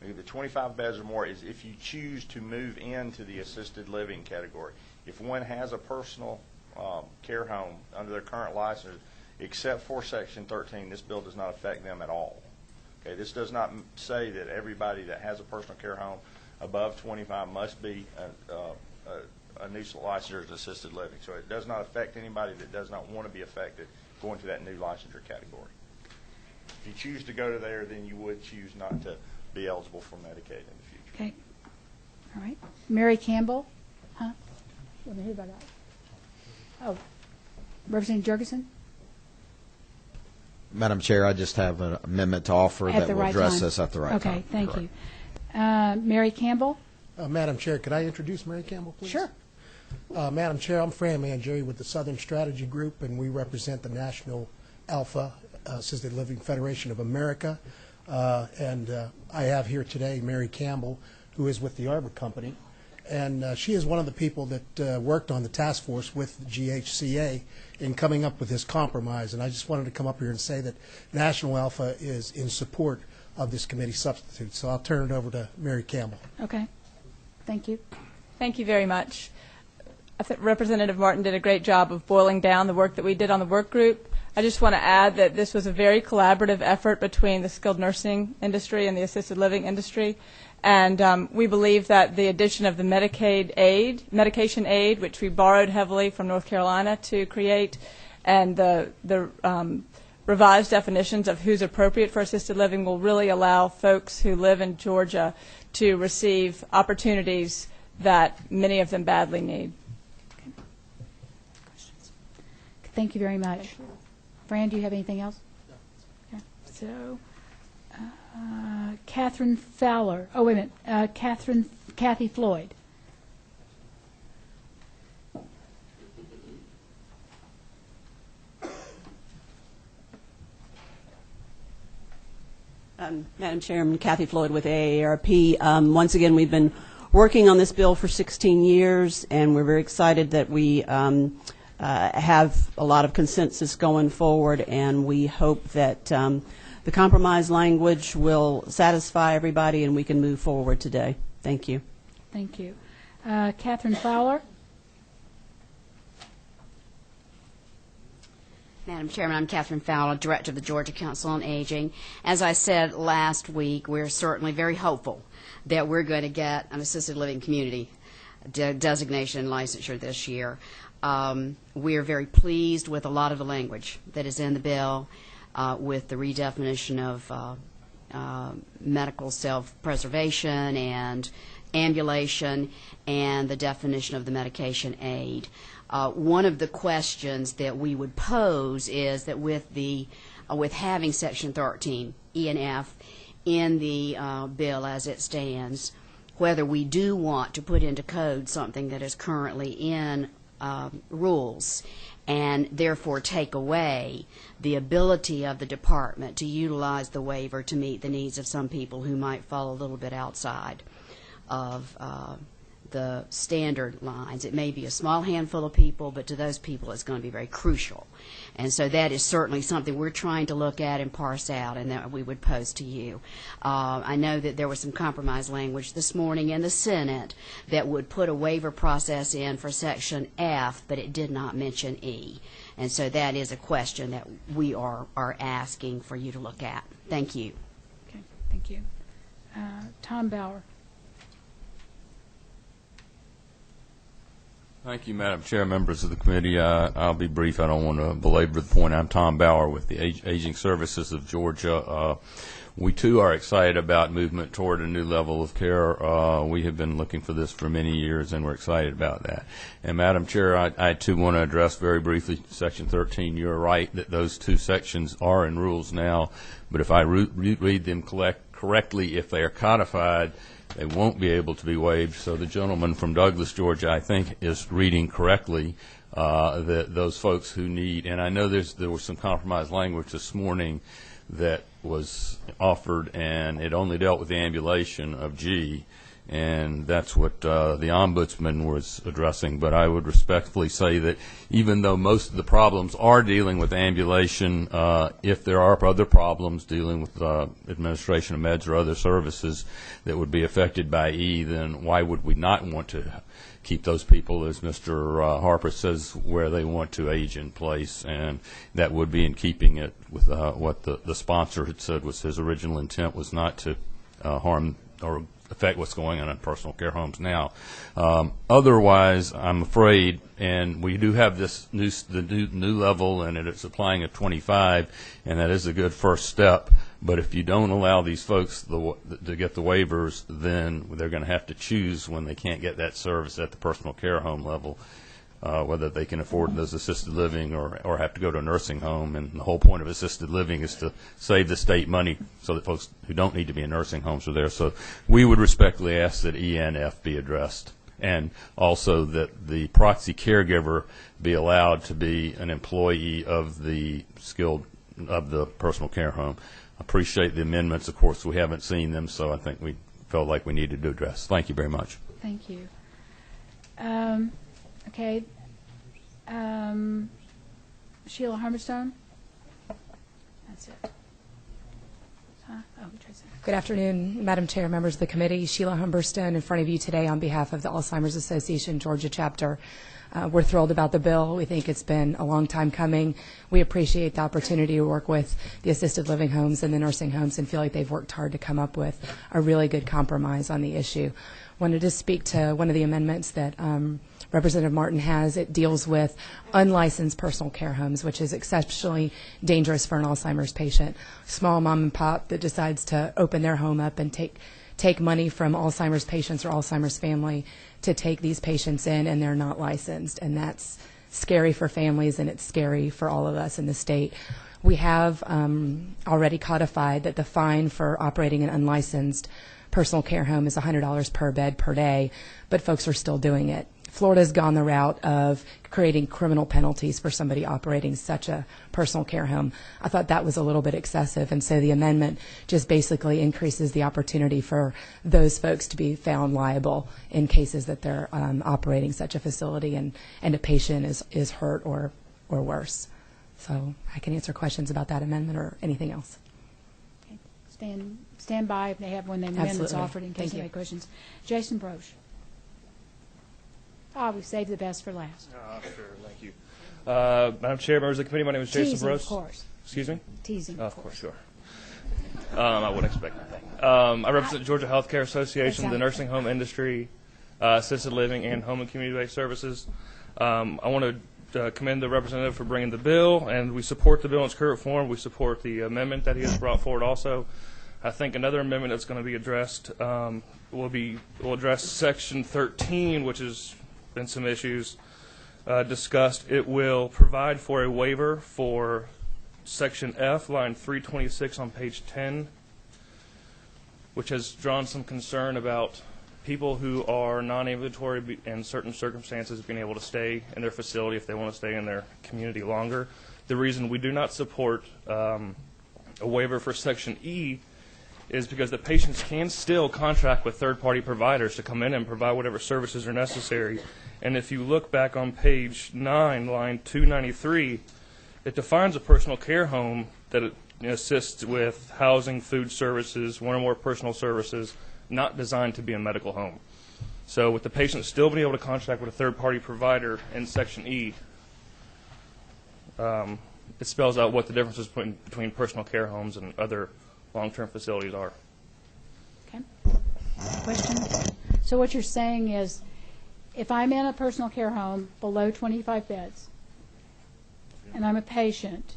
The 25 beds or more is if you choose to move into the assisted living category. If one has a personal care home under their current license, except for Section 13, this bill does not affect them at all. Okay, this does not say that everybody that has a personal care home above 25 must be a new licensure as assisted living. So it does not affect anybody that does not want to be affected going to that new licensure category. If you choose to go to there, then you would choose not to be eligible for Medicaid in the future. Okay. All right. Mary Campbell. Huh? Let me hear about that. Oh, Representative Jurgensen. Madam Chair, I just have an amendment to offer that will address this at the right time. Okay, thank you. Mary Campbell. Madam Chair, could I introduce Mary Campbell, please? Sure. Madam Chair, I'm Fran Mangieri with the Southern Strategy Group, and we represent the National Alpha Assisted Living Federation of America. And I have here today Mary Campbell, who is with the Arbor Company. And she is one of the people that worked on the task force with the GHCA in coming up with this compromise. And I just wanted to come up here and say that National Alpha is in support of this committee substitute. So I'll turn it over to Mary Campbell. Okay. Thank you. Thank you very much. I think Representative Martin did a great job of boiling down the work that we did on the work group. I just want to add that this was a very collaborative effort between the skilled nursing industry and the assisted living industry. And we believe that the addition of the medication aid, which we borrowed heavily from North Carolina to create, and the revised definitions of who's appropriate for assisted living will really allow folks who live in Georgia to receive opportunities that many of them badly need. Thank you very much. Fran, do you have anything else? No. Okay. So, Catherine Fowler. Oh, wait a minute. Kathy Floyd. Madam Chairman, Kathy Floyd with AARP. Once again, we've been working on this bill for 16 years, and we're very excited that we have a lot of consensus going forward, and we hope that the compromise language will satisfy everybody and we can move forward today. Thank you. Thank you. Catherine Fowler. Madam Chairman, I'm Catherine Fowler, Director of the Georgia Council on Aging. As I said last week, we're certainly very hopeful that we're going to get an assisted living community designation and licensure this year. We are very pleased with a lot of the language that is in the bill, with the redefinition of medical self-preservation and ambulation, and the definition of the medication aid. One of the questions that we would pose is that with having Section 13, E and F, in the bill as it stands, whether we do want to put into code something that is currently in rules and therefore take away the ability of the department to utilize the waiver to meet the needs of some people who might fall a little bit outside of the standard lines. It may be a small handful of people, but to those people it's going to be very crucial. And so that is certainly something we're trying to look at and parse out, and that we would pose to you. I know that there was some compromise language this morning in the Senate that would put a waiver process in for Section F, but it did not mention E. And so that is a question that we are asking for you to look at. Thank you. Okay, thank you. Tom Bauer. Thank you, Madam Chair, members of the committee. I'll be brief. I don't want to belabor the point. I'm Tom Bauer with the Aging Services of Georgia. We, too, are excited about movement toward a new level of care. We have been looking for this for many years, and we're excited about that. And, Madam Chair, I too, want to address very briefly Section 13. You're right that those two sections are in rules now, but if I read them correctly, if they are codified, they won't be able to be waived. So the gentleman from Douglas, Georgia, I think, is reading correctly that those folks who need, and I know there was some compromise language this morning that was offered, and it only dealt with the ambulation of G, and that's what the Ombudsman was addressing. But I would respectfully say that even though most of the problems are dealing with ambulation, if there are other problems dealing with administration of meds or other services that would be affected by E, then why would we not want to keep those people, as Mr. Harper says, where they want to age in place? And that would be in keeping it with what the sponsor had said was his original intent was not to harm or affect what's going on in personal care homes now. Otherwise, I'm afraid, and we do have this new level, and it's applying at 25, and that is a good first step. But if you don't allow these folks to get the waivers, then they're going to have to choose when they can't get that service at the personal care home level, whether they can afford those assisted living or have to go to a nursing home. And the whole point of assisted living is to save the state money so that folks who don't need to be in nursing homes are there. So we would respectfully ask that E and F be addressed, and also that the proxy caregiver be allowed to be an employee of the personal care home. Appreciate the amendments. Of course, we haven't seen them, so I think we felt like we needed to address. Thank you very much. Thank you. Okay. Sheila Humberstone? That's it. Good afternoon, Madam Chair, members of the committee. Sheila Humberstone in front of you today on behalf of the Alzheimer's Association Georgia chapter. We're thrilled about the bill. We think it's been a long time coming. We appreciate the opportunity to work with the assisted living homes and the nursing homes and feel like they've worked hard to come up with a really good compromise on the issue. Wanted to speak to one of the amendments that Representative Martin has. It deals with unlicensed personal care homes, which is exceptionally dangerous for an Alzheimer's patient. Small mom and pop that decides to open their home up and take money from Alzheimer's patients or Alzheimer's family to take these patients in, and they're not licensed, and that's scary for families and it's scary for all of us in the state. We have already codified that the fine for operating an unlicensed personal care home is $100 per bed per day, but folks are still doing it. Florida's gone the route of creating criminal penalties for somebody operating such a personal care home. I thought that was a little bit excessive, and so the amendment just basically increases the opportunity for those folks to be found liable in cases that they're operating such a facility and a patient is hurt or worse. So I can answer questions about that amendment or anything else. Okay. Stand by if they have when the amendment's Absolutely. offered in case Thank they you. have questions. Jason Broche. We saved the best for last. Sure, thank you. Madam Chair, members of the committee, my name is Jason Teasing, Broche. of course. Excuse me? Teasing. Of course, sure. I wouldn't expect anything. I represent Georgia Healthcare Association, the nursing home industry, assisted living, and home and community-based services. I want to commend the representative for bringing the bill, and we support the bill in its current form. We support the amendment that he has brought forward also. I think another amendment that's going to be addressed will address Section 13, which has been some issues discussed. It will provide for a waiver for Section F, line 326 on page 10, which has drawn some concern about people who are non-ambulatory in certain circumstances being able to stay in their facility if they want to stay in their community longer. The reason we do not support a waiver for Section E is because the patients can still contract with third-party providers to come in and provide whatever services are necessary. And if you look back on page 9, line 293, it defines a personal care home that it assists with housing, food services, one or more personal services, not designed to be a medical home. So with the patient still being able to contract with a third-party provider in Section E, it spells out what the differences between personal care homes and other long-term facilities are. Okay. Question? So what you're saying is, if I'm in a personal care home below 25 beds, and I'm a patient,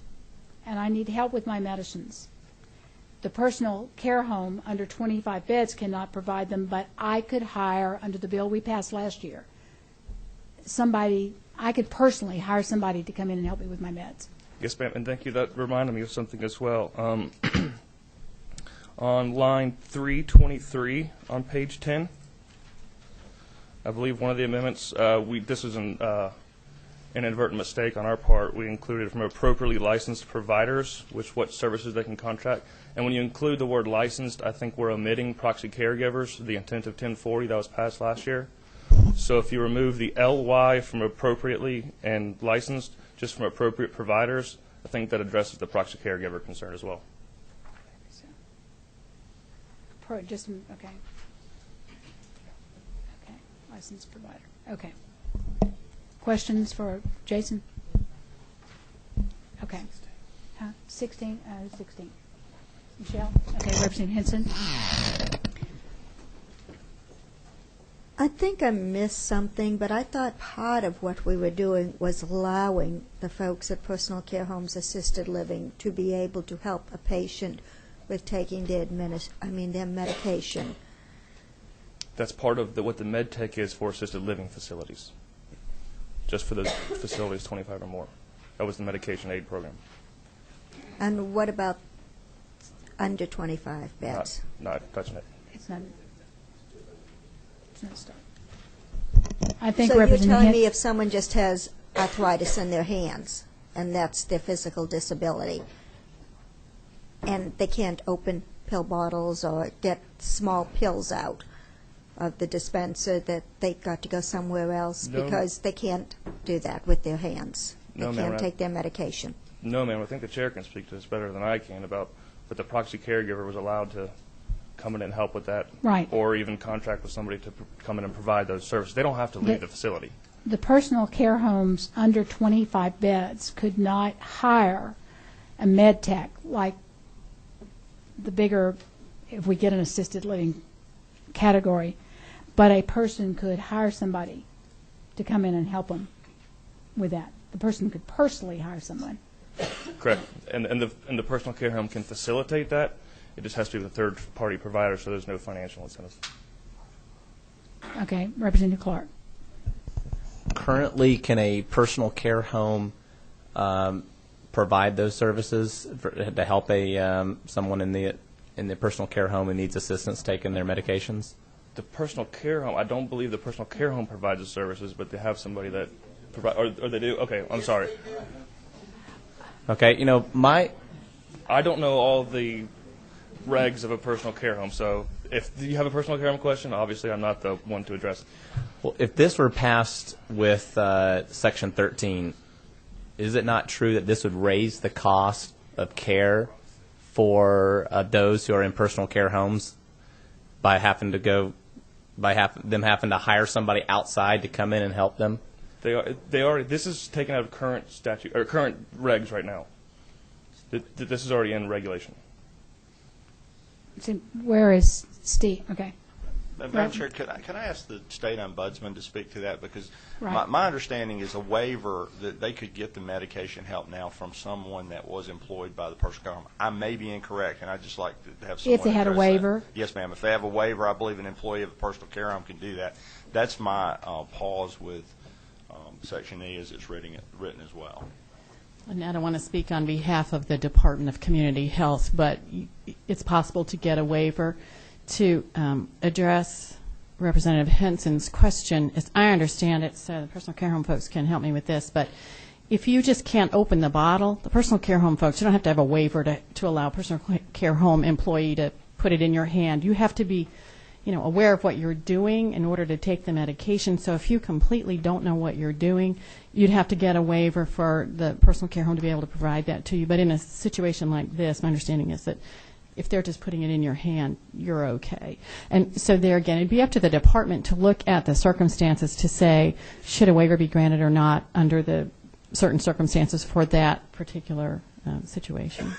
and I need help with my medicines, the personal care home under 25 beds cannot provide them, but I could hire, under the bill we passed last year, I could personally hire somebody to come in and help me with my meds. Yes, ma'am, and thank you. That reminded me of something as well. On line 323 on page 10, I believe one of the amendments, this was an inadvertent mistake on our part. We included from appropriately licensed providers, what services they can contract. And when you include the word licensed, I think we're omitting proxy caregivers, the intent of 1040 that was passed last year. So if you remove the LY from appropriately and licensed, just from appropriate providers, I think that addresses the proxy caregiver concern as well. Okay. Okay. Licensed provider. Okay. Questions for Jason? Okay. 16. Michelle? Okay. Representative Henson? I think I missed something, but I thought part of what we were doing was allowing the folks at personal care homes, assisted living, to be able to help a patient with taking their medication. That's part of what the med tech is for assisted living facilities, just for those facilities 25 or more. That was the medication aid program. And what about under 25 beds? Not touching it. It's not start. I think so you're telling me if someone just has arthritis in their hands, and that's their physical disability, and they can't open pill bottles or get small pills out of the dispenser, that they've got to go somewhere else because they can't do that with their hands. They can't take their medication. No, ma'am. I think the chair can speak to this better than I can about, but the proxy caregiver was allowed to come in and help with that, right, or even contract with somebody to come in and provide those services. They don't have to leave the facility. The personal care homes under 25 beds could not hire a med tech like the bigger, if we get an assisted living category, but a person could hire somebody to come in and help them with that. The person could personally hire someone. Correct. And the personal care home can facilitate that. It just has to be with a third-party provider, so there's no financial incentive. Okay. Representative Clark. currently, can a personal care home provide those services to help someone in the personal care home who needs assistance taking their medications? The personal care home, I don't believe the personal care home provides the services, but they have somebody that provide, or they do? Okay, I'm sorry. Okay, I don't know all the regs of a personal care home, so if you have a personal care home question, obviously I'm not the one to address it. Well, if this were passed with Section 13, is it not true that this would raise the cost of care for those who are in personal care homes by having to hire somebody outside to come in and help them? They already. This is taken out of current statute or current regs right now. This is already in regulation. So where is Steve? Okay. Madam Chair, can I ask the state ombudsman to speak to that? Because right. my understanding is a waiver that they could get the medication help now from someone that was employed by the personal care home. I may be incorrect, and I'd just like to have someone if they had a waiver? That. Yes, ma'am. If they have a waiver, I believe an employee of a personal care home can do that. That's my pause with Section E as it's written as well. And I don't want to speak on behalf of the Department of Community Health, but it's possible to get a waiver to address Representative Henson's question. As I understand it, so the personal care home folks can help me with this, but if you just can't open the bottle, the personal care home folks, you don't have to have a waiver to allow a personal care home employee to put it in your hand. You have to be aware of what you're doing in order to take the medication. So if you completely don't know what you're doing, you'd have to get a waiver for the personal care home to be able to provide that to you. But in a situation like this, my understanding is that if they're just putting it in your hand, you're okay. And so there again, it'd be up to the department to look at the circumstances to say, should a waiver be granted or not under the certain circumstances for that particular situation.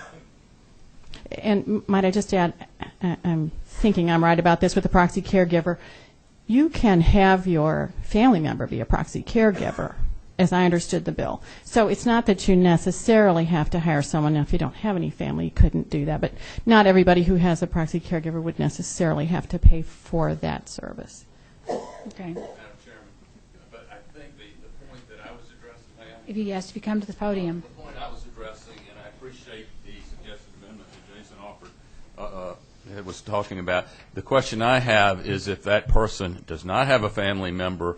And might I just add, I'm thinking I'm right about this with the proxy caregiver. You can have your family member be a proxy caregiver, as I understood the bill. So it's not that you necessarily have to hire someone. Now, if you don't have any family, you couldn't do that. But not everybody who has a proxy caregiver would necessarily have to pay for that service. Okay. Madam Chairman, but I think the point that I was addressing, ma'am. If you asked to come to the podium. The point I was addressing, and I appreciate the suggested amendment that Jason offered, it was talking about. The question I have is if that person does not have a family member,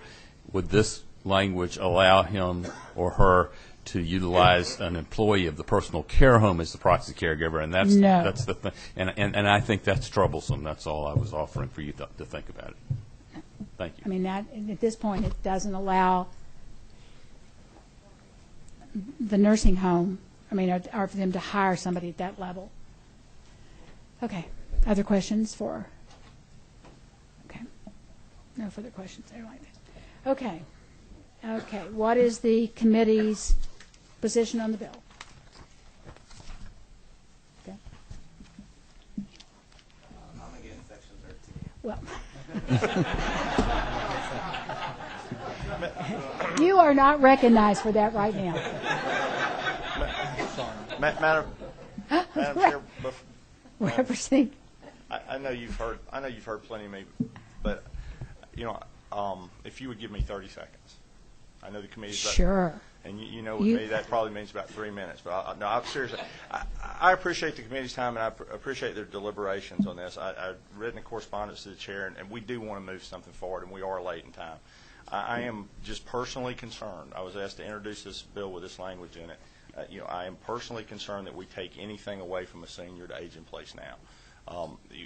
would this language allow him or her to utilize an employee of the personal care home as the proxy caregiver? And that's the thing. And I think that's troublesome. That's all I was offering for you to think about it. Thank you. I mean, that at this point, it doesn't allow the nursing home, or for them to hire somebody at that level. Okay. Other questions for? Okay. No further questions there like that. Okay. Okay. What is the committee's position on the bill? Okay. I'm against Section 13. Well, you are not recognized for that right now. Madam Chair, Representing. I know you've heard plenty of me, but if you would give me 30 seconds. I know the committee's sure. And with me that probably means about 3 minutes. But seriously, I appreciate the committee's time and I appreciate their deliberations on this. I've written a correspondence to the chair, and we do want to move something forward, and we are late in time. I am just personally concerned. I was asked to introduce this bill with this language in it. I am personally concerned that we take anything away from a senior to age in place now.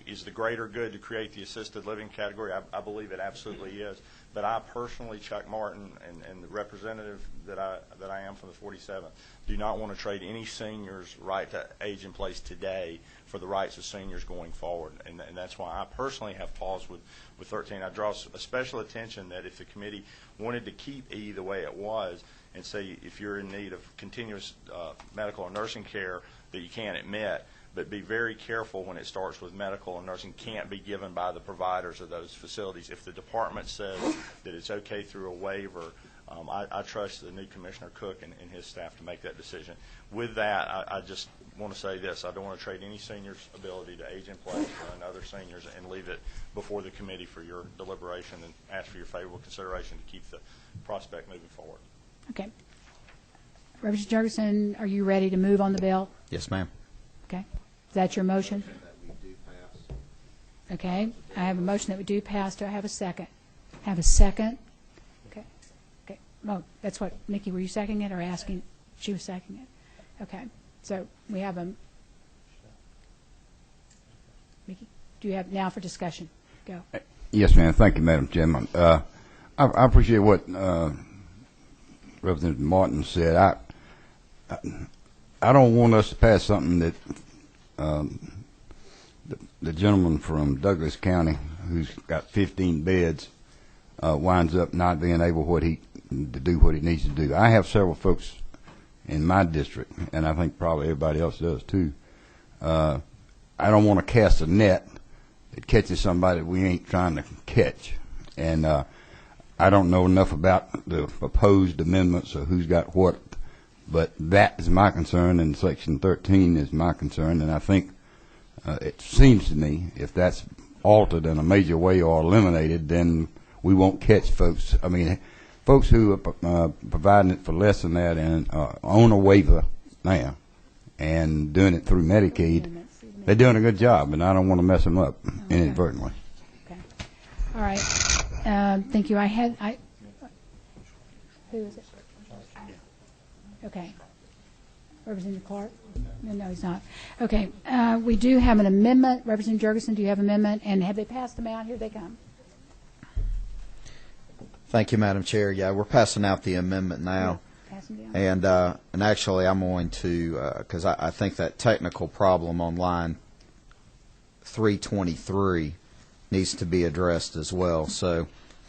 Is the greater good to create the assisted living category? I believe it absolutely is. But I personally, Chuck Martin, and the representative that I am from the 47th, do not want to trade any senior's right to age in place today for the rights of seniors going forward. And that's why I personally have paused with 13. I draw a special attention that if the committee wanted to keep E the way it was and say if you're in need of continuous medical or nursing care that you can't admit, but be very careful when it starts with medical and nursing can't be given by the providers of those facilities. If the department says that it's okay through a waiver, I trust the new Commissioner Cook and his staff to make that decision. With that, I just want to say this. I don't want to trade any senior's ability to age in place for another senior's and leave it before the committee for your deliberation and ask for your favorable consideration to keep the prospect moving forward. Okay. Representative Jurgensen, are you ready to move on the bill? Yes, ma'am. Okay. Is that your motion? Okay. I have a motion that we do pass. Do I have a second? Have a second? Okay. Okay. Oh, that's what, Nikki, were you seconding it or asking? She was seconding it. Okay. So we have a, Nikki, do you have now for discussion? Go. Yes, ma'am. Thank you, Madam Chairman. I appreciate what Representative Martin said. I don't want us to pass something that the gentleman from Douglas County, who's got 15 beds, winds up not being able to do what he needs to do. I have several folks in my district, and I think probably everybody else does too. I don't want to cast a net that catches somebody we ain't trying to catch. And I don't know enough about the proposed amendments or who's got what, but that is my concern, and Section 13 is my concern, and I think it seems to me if that's altered in a major way or eliminated, then we won't catch folks. I mean, folks who are providing it for less than that and on a waiver now and doing it through Medicaid, they're doing a good job, and I don't want to mess them up inadvertently. Okay. All right. Thank you. Who is it? Okay. Representative Clark? No, he's not. Okay. We do have an amendment. Representative Jurgensen, do you have an amendment? And have they passed them out? Here they come. Thank you, Madam Chair. Yeah, we're passing out the amendment now. And actually, I'm going to, because I think that technical problem on line 323 needs to be addressed as well. So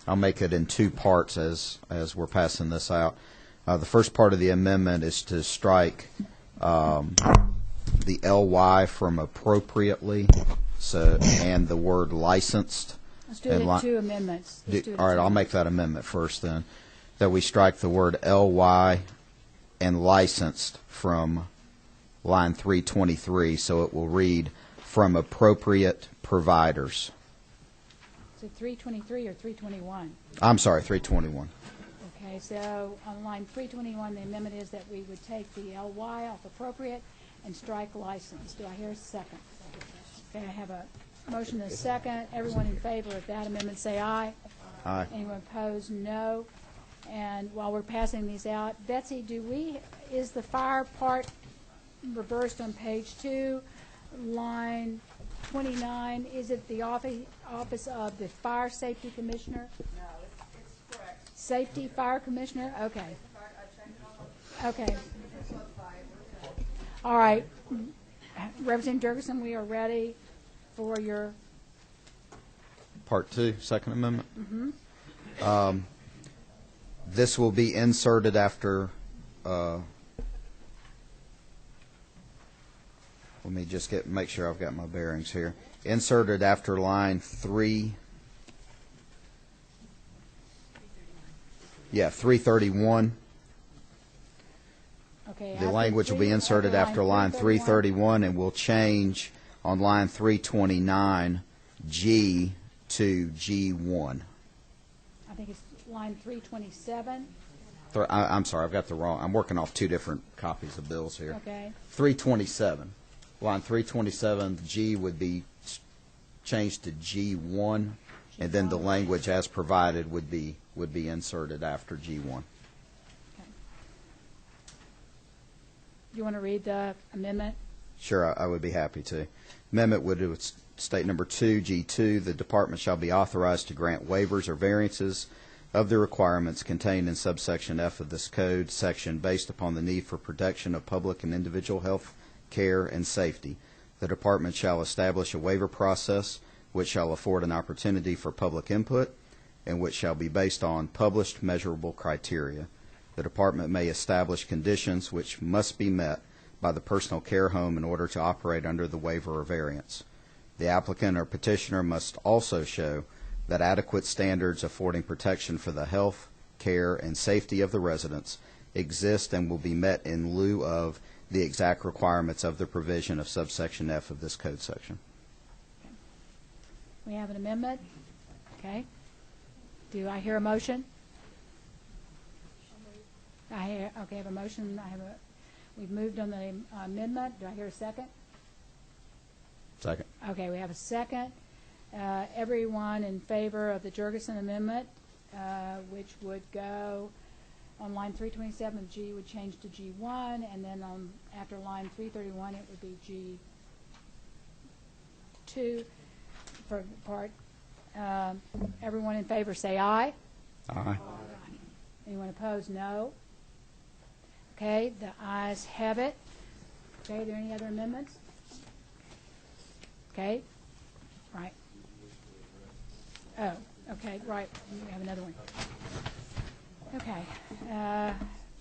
I'll make it in two parts as we're passing this out. The first part of the amendment is to strike the LY from appropriately, and the word licensed. Let's do it in two amendments. All right, I'll make that amendment first then. That we strike the word LY and licensed from line 323, so it will read from appropriate providers. Is it 323 or 321? I'm sorry, 321. Okay, so on line 321, the amendment is that we would take the LY off appropriate and strike license. Do I hear a second? Okay, I have a motion and a second. Everyone in favor of that amendment say aye. Aye. Anyone opposed? No. And while we're passing these out, Betsy, is the fire part reversed on page 2, line 29? Is it the office of the Fire Safety Commissioner? No, it's correct. Safety Fire Commissioner? Okay. Okay. All right. Representative Jurgensen, we are ready for your Part 2, Second Amendment. Mm-hmm. This will be inserted after, let me just make sure I've got my bearings here. Inserted after line 3. Yeah, 331. Okay. The language will be inserted after line 331 and will change on line 329 G to G1. I think it's line 327. I'm sorry, I've got the wrong. I'm working off two different copies of bills here. Okay. 327. Line 327, G would be changed to G1, and then the language as provided would be inserted after G1. Okay. You want to read the amendment? Sure, I would be happy to. Amendment would state number 2, G2, the department shall be authorized to grant waivers or variances of the requirements contained in subsection F of this code section based upon the need for protection of public and individual health, care, and safety. The department shall establish a waiver process which shall afford an opportunity for public input and which shall be based on published measurable criteria. The department may establish conditions which must be met by the personal care home in order to operate under the waiver or variance. The applicant or petitioner must also show that adequate standards affording protection for the health, care, and safety of the residents exist and will be met in lieu of the exact requirements of the provision of subsection F of this code section. We have an amendment. Okay. Do I hear a motion? Okay, I have a motion. We've moved on the amendment. Do I hear a second? Second. Okay, we have a second. Everyone in favor of the Jurgensen amendment, which would go on line 327, G would change to G1, and then after line 331, it would be G2 for part. Everyone in favor say aye. Aye. Anyone opposed? No. Okay, the ayes have it. Okay, are there any other amendments? Okay, right. Oh, okay, right. We have another one. Okay,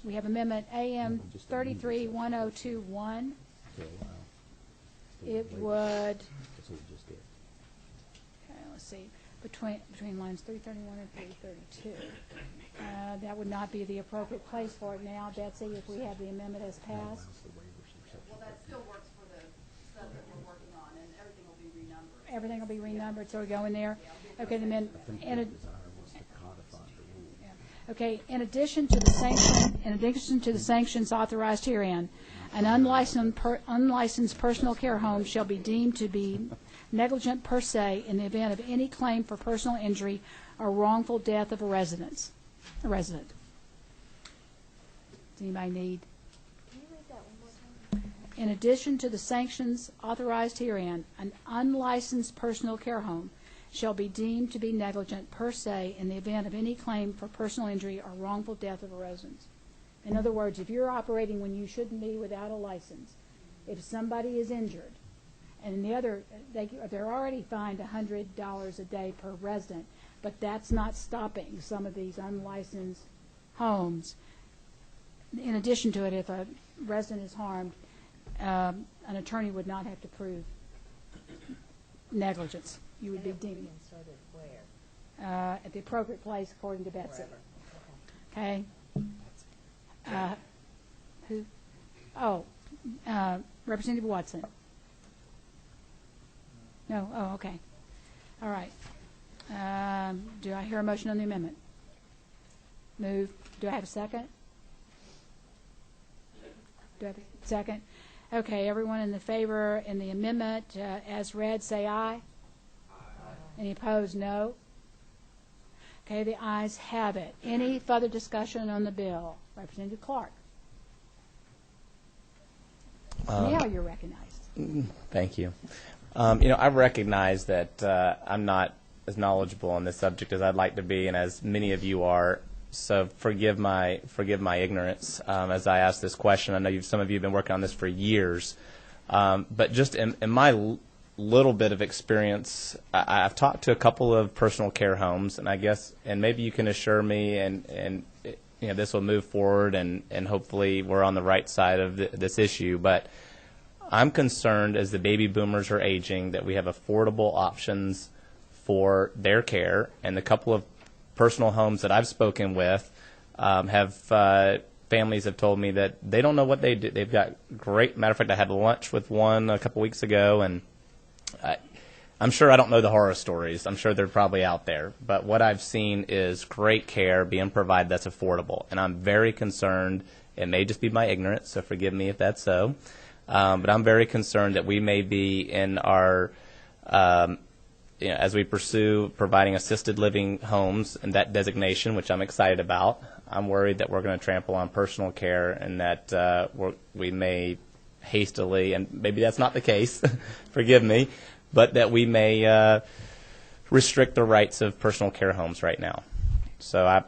we have amendment AM 331021. It would. Okay, let's see. Between lines 331 and 332. That would not be the appropriate place for it now, Betsy, if we have the amendment as passed. Well, that still works for the stuff that we're working on, and everything will be renumbered. Everything will be renumbered, so we go in there. Okay, okay. In addition to the sanctions authorized herein, an unlicensed personal care home shall be deemed to be negligent per se in the event of any claim for personal injury or wrongful death of a resident. Does anybody need? Can you read that one more time? In addition to the sanctions authorized herein, an unlicensed personal care home shall be deemed to be negligent per se in the event of any claim for personal injury or wrongful death of a resident. In other words, if you're operating when you shouldn't be without a license, if somebody is injured, and they're already fined $100 a day per resident, but that's not stopping some of these unlicensed homes. In addition to it, if a resident is harmed, an attorney would not have to prove negligence. You would be deemed at the appropriate place according to Betsy. Okay. Who? Oh, Representative Watson. No? Oh, okay. All right. Do I hear a motion on the amendment? Move. Do I have a second? Do I have a second? Okay, everyone in the favor in the amendment as read, say aye. Aye. Any opposed, no. Okay, the ayes have it. Any further discussion on the bill? Representative Clark. Now you're recognized. Thank you. I recognize that I'm not as knowledgeable on this subject as I'd like to be, and as many of you are. So forgive my ignorance as I ask this question. I know some of you have been working on this for years, but just in my little bit of experience, I've talked to a couple of personal care homes, and I guess, and maybe you can assure me, and this will move forward, and hopefully we're on the right side of this issue. But I'm concerned as the baby boomers are aging that we have affordable options for their care, and the couple of personal homes that I've spoken with families have told me that they don't know what they do. They've got great, matter of fact, I had lunch with one a couple weeks ago, and I'm sure I don't know the horror stories. I'm sure they're probably out there. But what I've seen is great care being provided that's affordable. And I'm very concerned, it may just be my ignorance, so forgive me if that's so, but I'm very concerned that we may be in our, as we pursue providing assisted living homes and that designation, which I'm excited about, I'm worried that we're going to trample on personal care and that we may hastily, and maybe that's not the case, forgive me, but that we may restrict the rights of personal care homes right now. So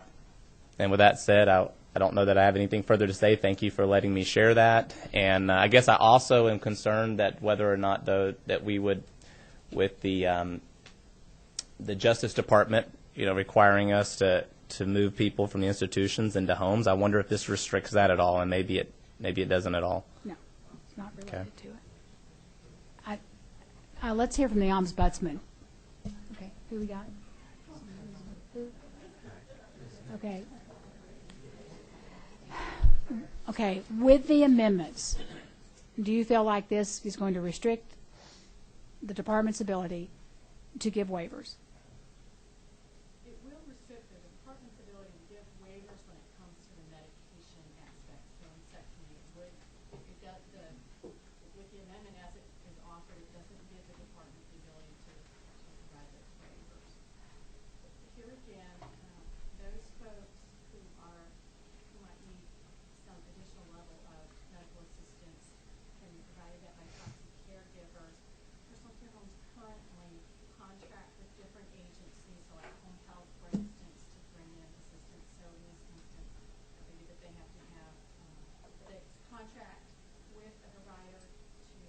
and with that said, I don't know that I have anything further to say. Thank you for letting me share that. And I guess I also am concerned that whether or not that we would, with the Justice Department, requiring us to move people from the institutions into homes, I wonder if this restricts that at all, and maybe it doesn't at all. No, it's not related to it. Let's hear from the ombudsman. Okay, who we got? Who? Okay, Okay, with the amendments, do you feel like this is going to restrict the department's ability to give waivers? It will restrict the department's ability to give waivers when it comes to the medication aspect. So in Section 8, it does with the amendment as it is offered, it doesn't give the department the ability to provide those waivers. Here again, those folks who might need some additional level of medical assistance can be provided that by proxy caregivers. Personal care homes currently contract with different agencies, so like home health, for instance, to bring in assistance. So in this instance, I believe that they have to have they contract with a provider to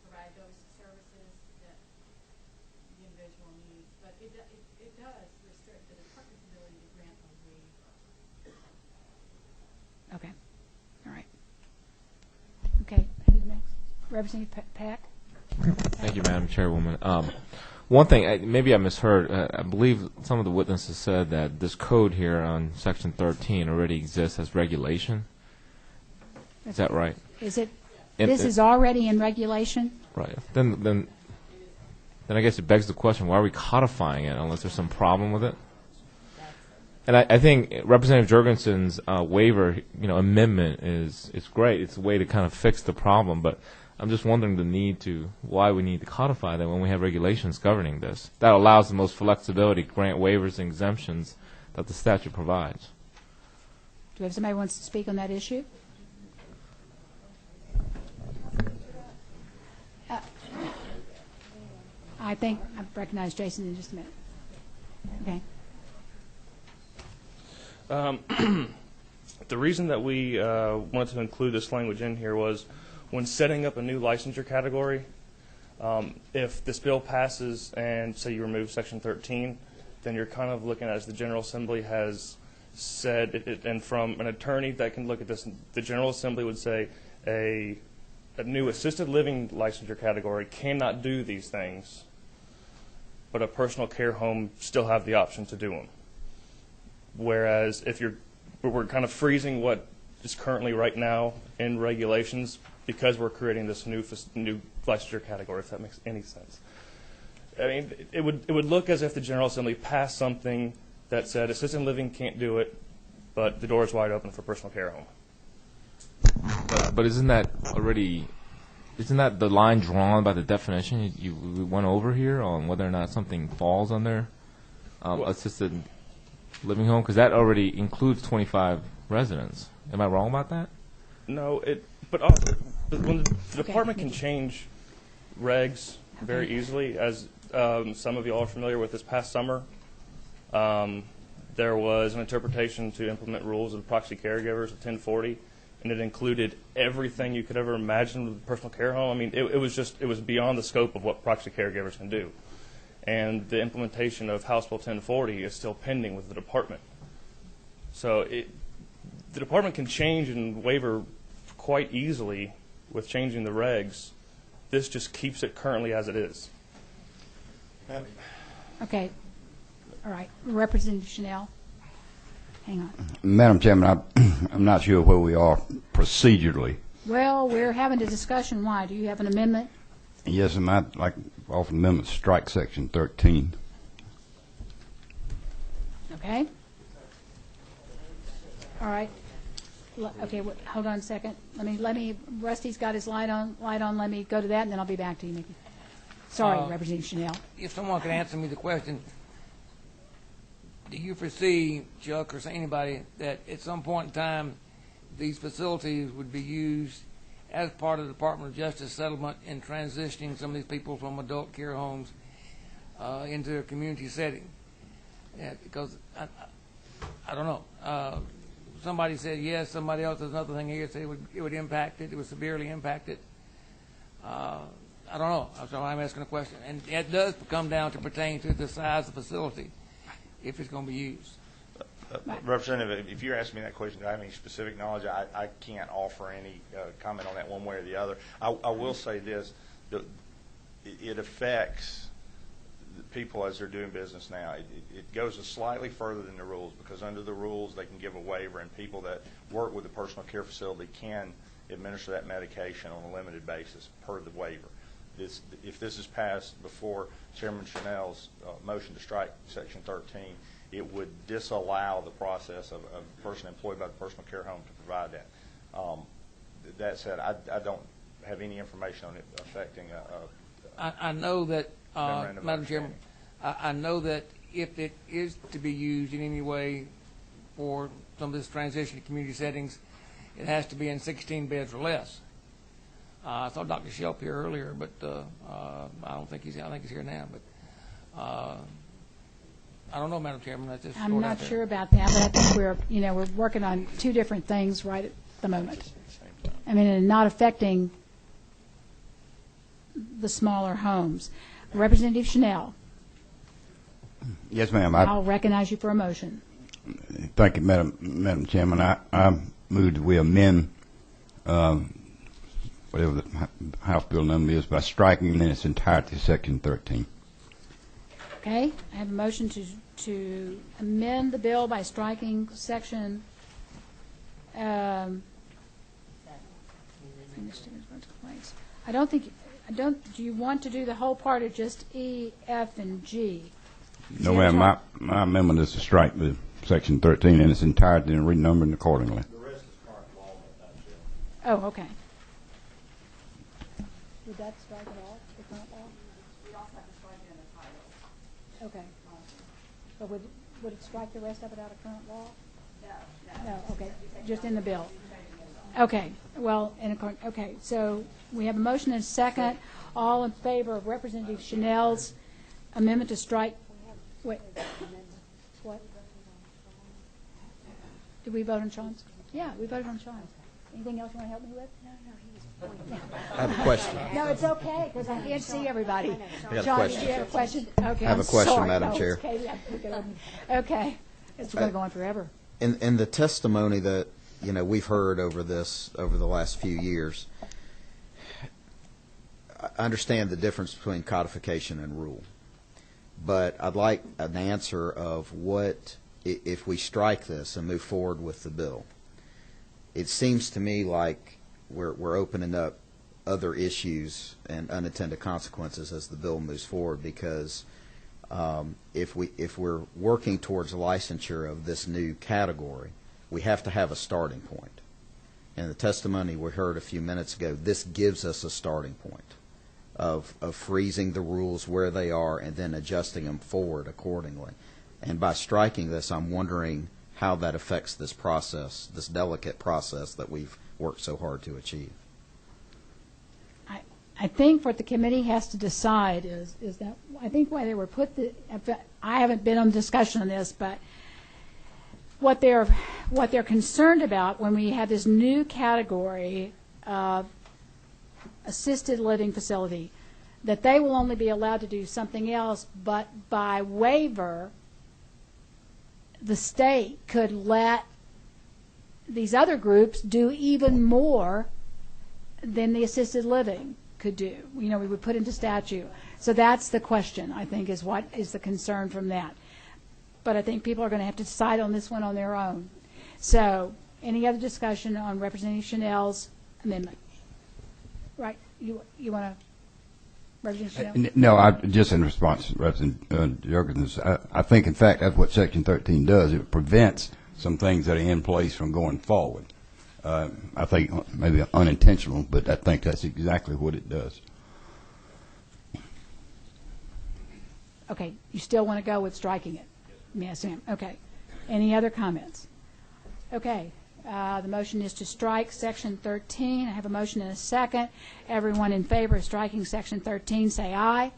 provide those services that the individual needs. But it does restrict the department's ability to grant a waiver. Okay. All right. Okay. Who's next? Representative Pack. Thank you, Madam Chairwoman. One thing, maybe I misheard. I believe some of the witnesses said that this code here on Section 13 already exists as regulation. Is that right? Is it? This is already in regulation? Right. Then I guess it begs the question: why are we codifying it unless there's some problem with it? And I think Representative Jurgensen's waiver, amendment is great. It's a way to kind of fix the problem, but I'm just wondering why we need to codify that when we have regulations governing this. That allows the most flexibility to grant waivers and exemptions that the statute provides. Do we have somebody who wants to speak on that issue? I think I recognize Jason in just a minute. Okay. The reason that we wanted to include this language in here was when setting up a new licensure category, if this bill passes and say you remove Section 13, then you're kind of looking at, as the General Assembly has said, and from an attorney that can look at this, the General Assembly would say a new assisted living licensure category cannot do these things, but a personal care home still have the option to do them. Whereas if we're kind of freezing what is currently right now in regulations because we're creating this new licensure category, if that makes any sense. I mean, it would look as if the General Assembly passed something that said assisted living can't do it, but the door is wide open for personal care home. But isn't that the line drawn by the definition we went over here on whether or not something falls under assisted living home? Because that already includes 25 residents. Am I wrong about that? No, but when the department can change regs very easily, as some of you all are familiar with. This past summer, there was an interpretation to implement rules of proxy caregivers of 1040, and it included everything you could ever imagine with a personal care home. I mean, it was beyond the scope of what proxy caregivers can do. And the implementation of House Bill 1040 is still pending with the department. So the department can change and waiver quite easily with changing the regs. This just keeps it currently as it is. Okay. All right. Representative Chanel. Hang on. Madam Chairman, I'm not sure where we are procedurally. Well, we're having a discussion. Why? Do you have an amendment? Yes, and I'd like to offer an amendment to strike Section 13. Okay. All right. Okay, hold on a second. Let me. Rusty's got his light on. Let me go to that, and then I'll be back to you, Nikki. Sorry, Representative Chanel. If someone can answer me the question, do you foresee, Chuck, or anybody, that at some point in time these facilities would be used as part of the Department of Justice settlement in transitioning some of these people from adult care homes into a community setting? Yeah, because I don't know. Somebody said yes. Somebody else, there's another thing here, said it would impact it. It would severely impact it. I don't know. So I'm asking a question. And it does come down to pertain to the size of the facility, if it's going to be used. Representative, if you're asking me that question, do I have any specific knowledge? I can't offer any comment on that one way or the other. I will say this. It affects people as they're doing business now. It goes slightly further than the rules, because under the rules they can give a waiver, and people that work with a personal care facility can administer that medication on a limited basis per the waiver. If this is passed before Chairman Chanel's motion to strike Section 13, it would disallow the process of a person employed by the personal care home to provide that. That said, I don't have any information on it affecting I know that, Madam Chairman, I know that if it is to be used in any way for some of this transition to community settings, it has to be in 16 beds or less. I saw Dr. Shelp here earlier, but I don't think he's. I think he's here now. But I don't know, Madam Chairman. That's just I'm not sure about that, but I think we're working on two different things right at the moment. I mean, and not affecting the smaller homes. Representative Chanel. Yes, ma'am. I'll recognize you for a motion. Thank you, Madam Chairman. I moved we amend whatever the House bill number is by striking in its entirety Section 13. Okay, I have a motion to amend the bill by striking Section do you want to do the whole part or just E, F, and G? No, ma'am. My amendment is to strike the Section 13 in its entirety and renumbered accordingly. The rest is current law, Oh, okay. Would that strike it all, the current law? We also have to strike it in the title. Okay. But would it strike the rest of it out of current law? No. No, okay, just in the bill. Okay, well, okay, so we have a motion and a second. All in favor of Representative Chanel's amendment to strike, wait, what? Did we vote on Sean's? Yeah, we voted on Sean's. Anything else you want to help me with? No, I have a question. No, it's okay, because I can't see everybody. I got a Sean, question. do you have a question? Okay, I have a question, Madam Chair. Okay, it's going to go on forever. In the testimony that we've heard over the last few years, I understand the difference between codification and rule, but I'd like an answer of what, if we strike this and move forward with the bill. It seems to me like we're opening up other issues and unintended consequences as the bill moves forward, because if we're working towards licensure of this new category, we have to have a starting point. In the testimony we heard a few minutes ago, this gives us a starting point of freezing the rules where they are and then adjusting them forward accordingly. And by striking this, I'm wondering how that affects this process, this delicate process that we've worked so hard to achieve. I think what the committee has to decide is that I think why they were put I haven't been on discussion on this, but what they're concerned about when we have this new category of assisted living facility, that they will only be allowed to do something else, but by waiver the state could let these other groups do even more than the assisted living could do. We would put into statute. So that's the question, I think, is what is the concern from that. But I think people are going to have to decide on this one on their own. So any other discussion on Representative Chanel's amendment? Right. You want to, Representative Chanel? No, just in response to Representative Jurgens, I think, in fact, that's what Section 13 does. It prevents some things that are in place from going forward. I think maybe unintentional, but I think that's exactly what it does. Okay. You still want to go with striking it? Yes, ma'am. Okay. Any other comments? Okay. The motion is to strike Section 13. I have a motion and a second. Everyone in favor of striking Section 13, say aye. Aye.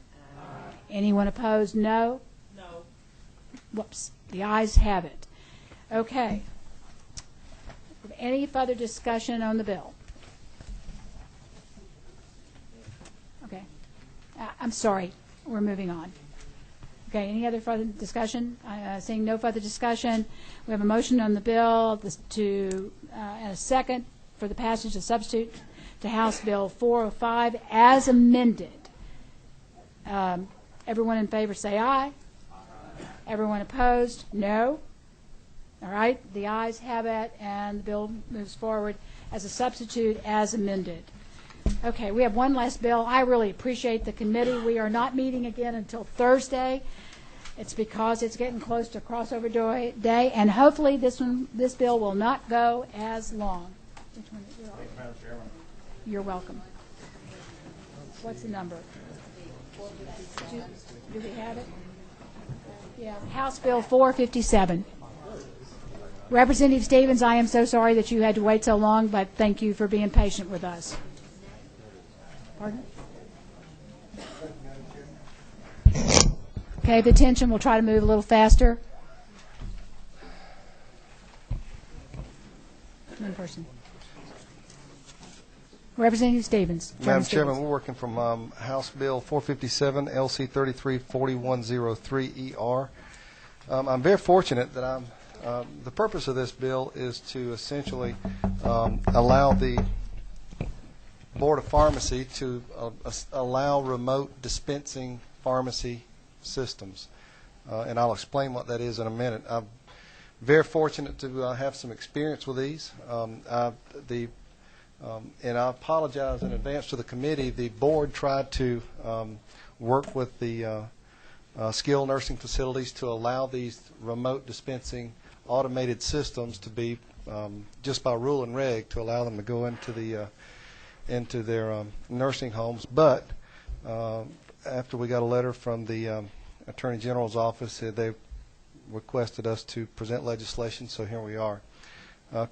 Anyone opposed, no? No. Whoops. The ayes have it. Okay. Any further discussion on the bill? Okay. I'm sorry. We're moving on. Okay, any other further discussion? Seeing no further discussion, we have a motion on the bill and a second for the passage of substitute to House Bill 405 as amended. Everyone in favor say aye. Everyone opposed, no. All right, the ayes have it, and the bill moves forward as a substitute as amended. Okay, we have one last bill. I really appreciate the committee. We are not meeting again until Thursday. It's because it's getting close to crossover day, and hopefully this bill will not go as long. Which one is it? Madam Chairman. You're welcome. What's the number? Do we have it? Yeah, House Bill 457. Representative Stevens, I am so sorry that you had to wait so long, but thank you for being patient with us. Pardon? Okay, the attention, we'll try to move a little faster. One person. Representative Stevens. Madam Chairman, we're working from House Bill 457, LC 334103ER. I'm very fortunate that the purpose of this bill is to essentially allow the Board of Pharmacy to allow remote dispensing pharmacy systems. And I'll explain what that is in a minute. I'm very fortunate to have some experience with these. And I apologize in advance to the committee. The board tried to work with the skilled nursing facilities to allow these remote dispensing automated systems to be, just by rule and reg, to allow them to go into their nursing homes. But after we got a letter from the Attorney General's office, they requested us to present legislation, so here we are.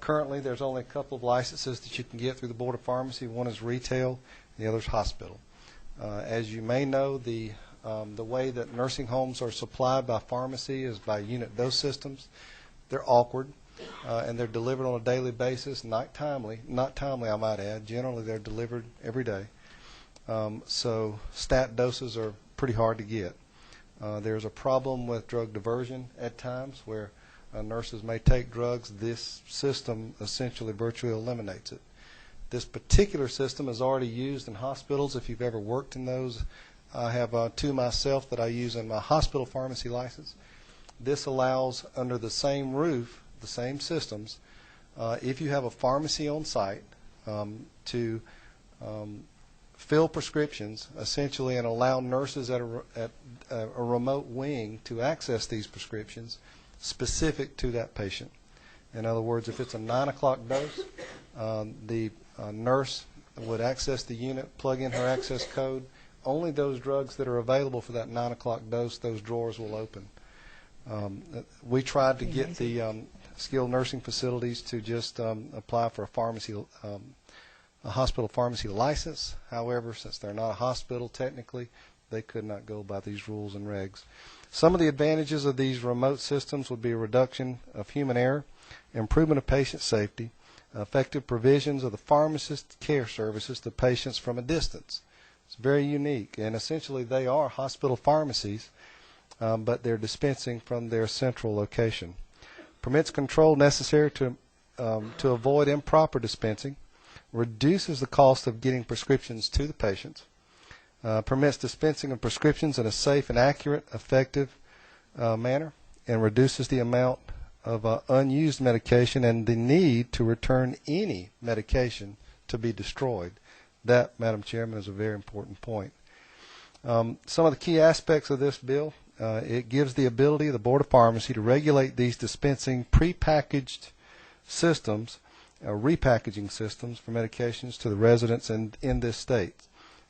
Currently, there's only a couple of licenses that you can get through the Board of Pharmacy. One is retail, and the other is hospital. As you may know, the way that nursing homes are supplied by pharmacy is by unit dose systems. They're awkward, and they're delivered on a daily basis, not timely, I might add. Generally, they're delivered every day. So stat doses are pretty hard to get. There's a problem with drug diversion at times where nurses may take drugs. This system essentially virtually eliminates it. This particular system is already used in hospitals. If you've ever worked in those, I have two myself that I use in my hospital pharmacy license. This allows, under the same roof, the same systems, if you have a pharmacy on site, to fill prescriptions essentially and allow nurses at a remote wing to access these prescriptions specific to that patient. In other words, if it's a 9 o'clock dose, the nurse would access the unit, plug in her access code. Only those drugs that are available for that 9 o'clock dose, those drawers will open. We tried to get the skilled nursing facilities to just apply for a hospital pharmacy license. However, since they're not a hospital technically, they could not go by these rules and regs. Some of the advantages of these remote systems would be a reduction of human error, improvement of patient safety, effective provisions of the pharmacist care services to patients from a distance. It's very unique, and essentially they are hospital pharmacies, but they're dispensing from their central location. Permits control necessary to avoid improper dispensing, reduces the cost of getting prescriptions to the patients, permits dispensing of prescriptions in a safe and accurate, effective manner, and reduces the amount of unused medication and the need to return any medication to be destroyed. That, Madam Chairman, is a very important point. Some of the key aspects of this bill, it gives the ability of the Board of Pharmacy to regulate these dispensing prepackaged systems, repackaging systems for medications to the residents in this state.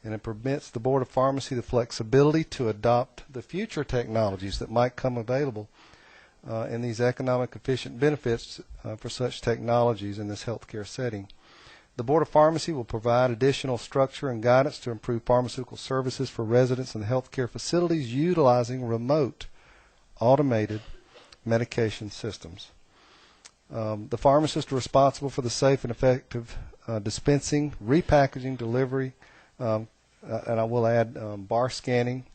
And it permits the Board of Pharmacy the flexibility to adopt the future technologies that might come available in these economic efficient benefits for such technologies in this healthcare setting. The Board of Pharmacy will provide additional structure and guidance to improve pharmaceutical services for residents in the healthcare facilities utilizing remote automated medication systems. The pharmacists are responsible for the safe and effective dispensing, repackaging, delivery, and I will add bar scanning,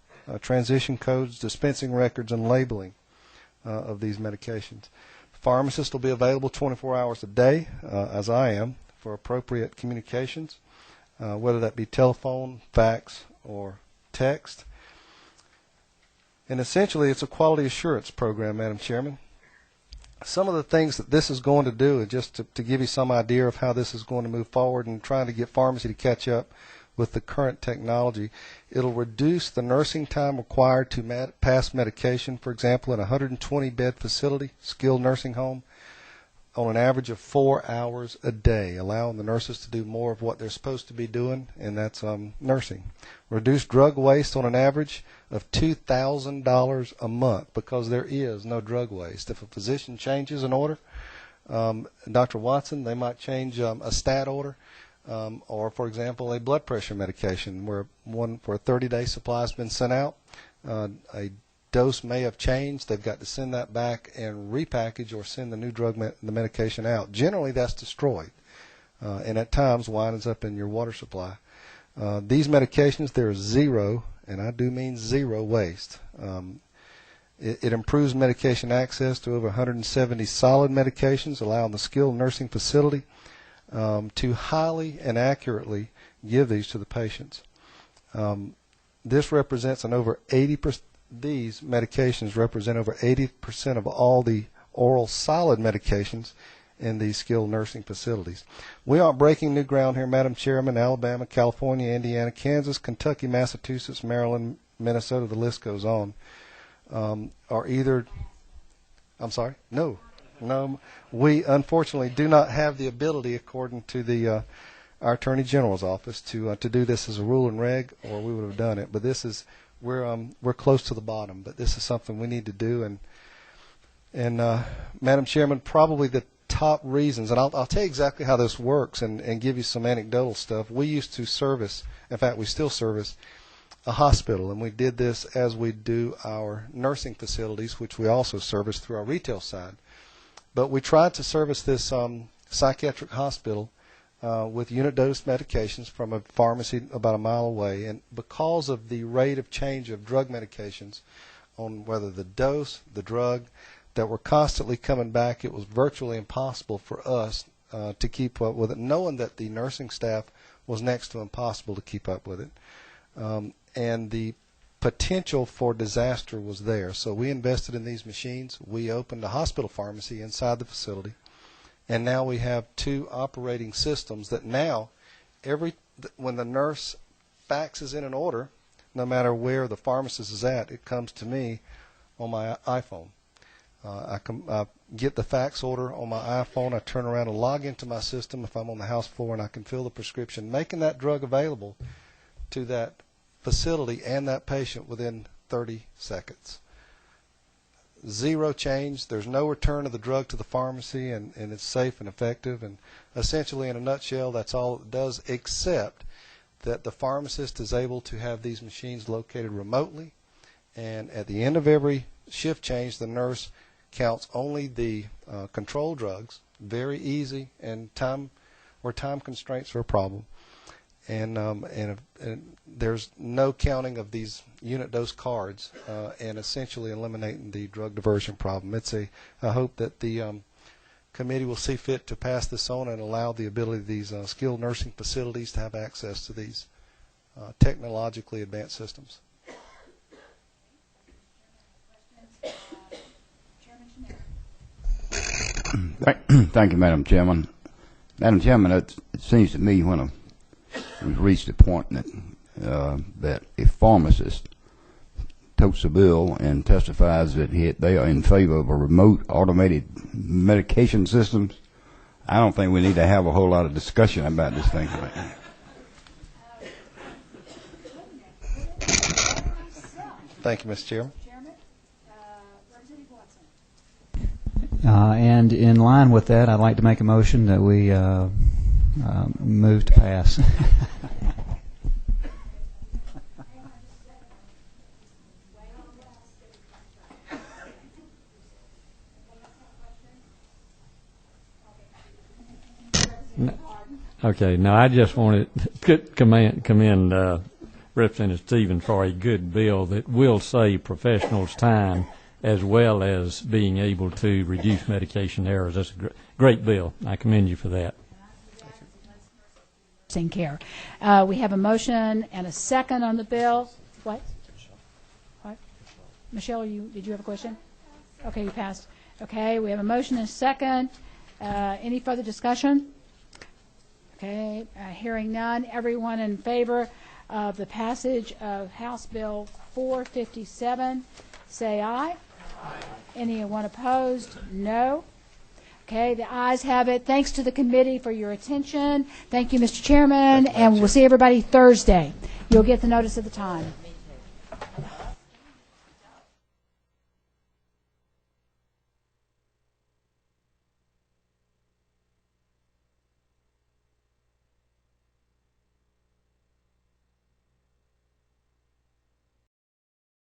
transition codes, dispensing records, and labeling of these medications. Pharmacists will be available 24 hours a day, as I am, for appropriate communications, whether that be telephone, fax, or text. And essentially, it's a quality assurance program, Madam Chairman. Some of the things that this is going to do, and just to give you some idea of how this is going to move forward and trying to get pharmacy to catch up with the current technology, it'll reduce the nursing time required to pass medication, for example, in a 120-bed facility, skilled nursing home, on an average of 4 hours a day, allowing the nurses to do more of what they're supposed to be doing, and that's nursing. Reduce drug waste on an average of $2,000 a month, because there is no drug waste. If a physician changes an order, Dr. Watson, they might change a stat order, or, for example, a blood pressure medication where one for a 30-day supply has been sent out. A dose may have changed. They've got to send that back and repackage or send the new the medication out. Generally, that's destroyed, and at times winds up in your water supply. These medications, there is zero, and I do mean zero, waste. It improves medication access to over 170 solid medications, allowing the skilled nursing facility to highly and accurately give these to the patients. This represents an over 80%. These medications represent over 80% of all the oral solid medications in these skilled nursing facilities. We aren't breaking new ground here, Madam Chairman. Alabama, California, Indiana, Kansas, Kentucky, Massachusetts, Maryland, Minnesota, the list goes on, are either, I'm sorry, no, we unfortunately do not have the ability, according to the our Attorney General's office, to do this as a rule and reg, or we would have done it. But this is, we're close to the bottom, but this is something we need to do. And Madam Chairman, probably the top reasons, and I'll tell you exactly how this works and give you some anecdotal stuff. We used to service, in fact, we still service a hospital, and we did this as we do our nursing facilities, which we also service through our retail side. But we tried to service this psychiatric hospital with unit dose medications from a pharmacy about a mile away, and because of the rate of change of drug medications on whether the dose, the drug, that were constantly coming back, it was virtually impossible for us to keep up with it, knowing that the nursing staff was next to impossible to keep up with it. And the potential for disaster was there. So we invested in these machines. We opened a hospital pharmacy inside the facility. And now we have 2 operating systems that now, when the nurse faxes in an order, no matter where the pharmacist is at, it comes to me on my iPhone. I get the fax order on my iPhone. I turn around and log into my system if I'm on the house floor, and I can fill the prescription, making that drug available to that facility and that patient within 30 seconds. Zero change. There's no return of the drug to the pharmacy, and it's safe and effective. And essentially, in a nutshell, that's all it does, except that the pharmacist is able to have these machines located remotely. And at the end of every shift change, the nurse counts only the control drugs. Very easy, and time constraints are a problem. And there's no counting of these unit dose cards, and essentially eliminating the drug diversion problem. I hope that the committee will see fit to pass this on and allow the ability of these skilled nursing facilities to have access to these technologically advanced systems. Thank you, Madam Chairman. Madam Chairman, it seems to me when we've reached a point that a pharmacist totes a bill and testifies that they are in favor of a remote automated medication systems, I don't think we need to have a whole lot of discussion about this thing right now. Thank you, Mr. Chairman. And in line with that, I'd like to make a motion that we move to pass. Okay, now I just wanted to commend Representative Stevens for a good bill that will save professionals time as well as being able to reduce medication errors. That's a great bill. I commend you for that. Care. We have a motion and a second on the bill. What? Michelle, did you have a question? Okay, you passed. Okay, we have a motion and a second. Any further discussion? Okay, hearing none. Everyone in favor of the passage of House Bill 457, say aye. Aye. Anyone opposed? No. Okay, the ayes have it. Thanks to the committee for your attention. Thank you, Mr. Chairman, and we'll see everybody Thursday. You'll get the notice of the time.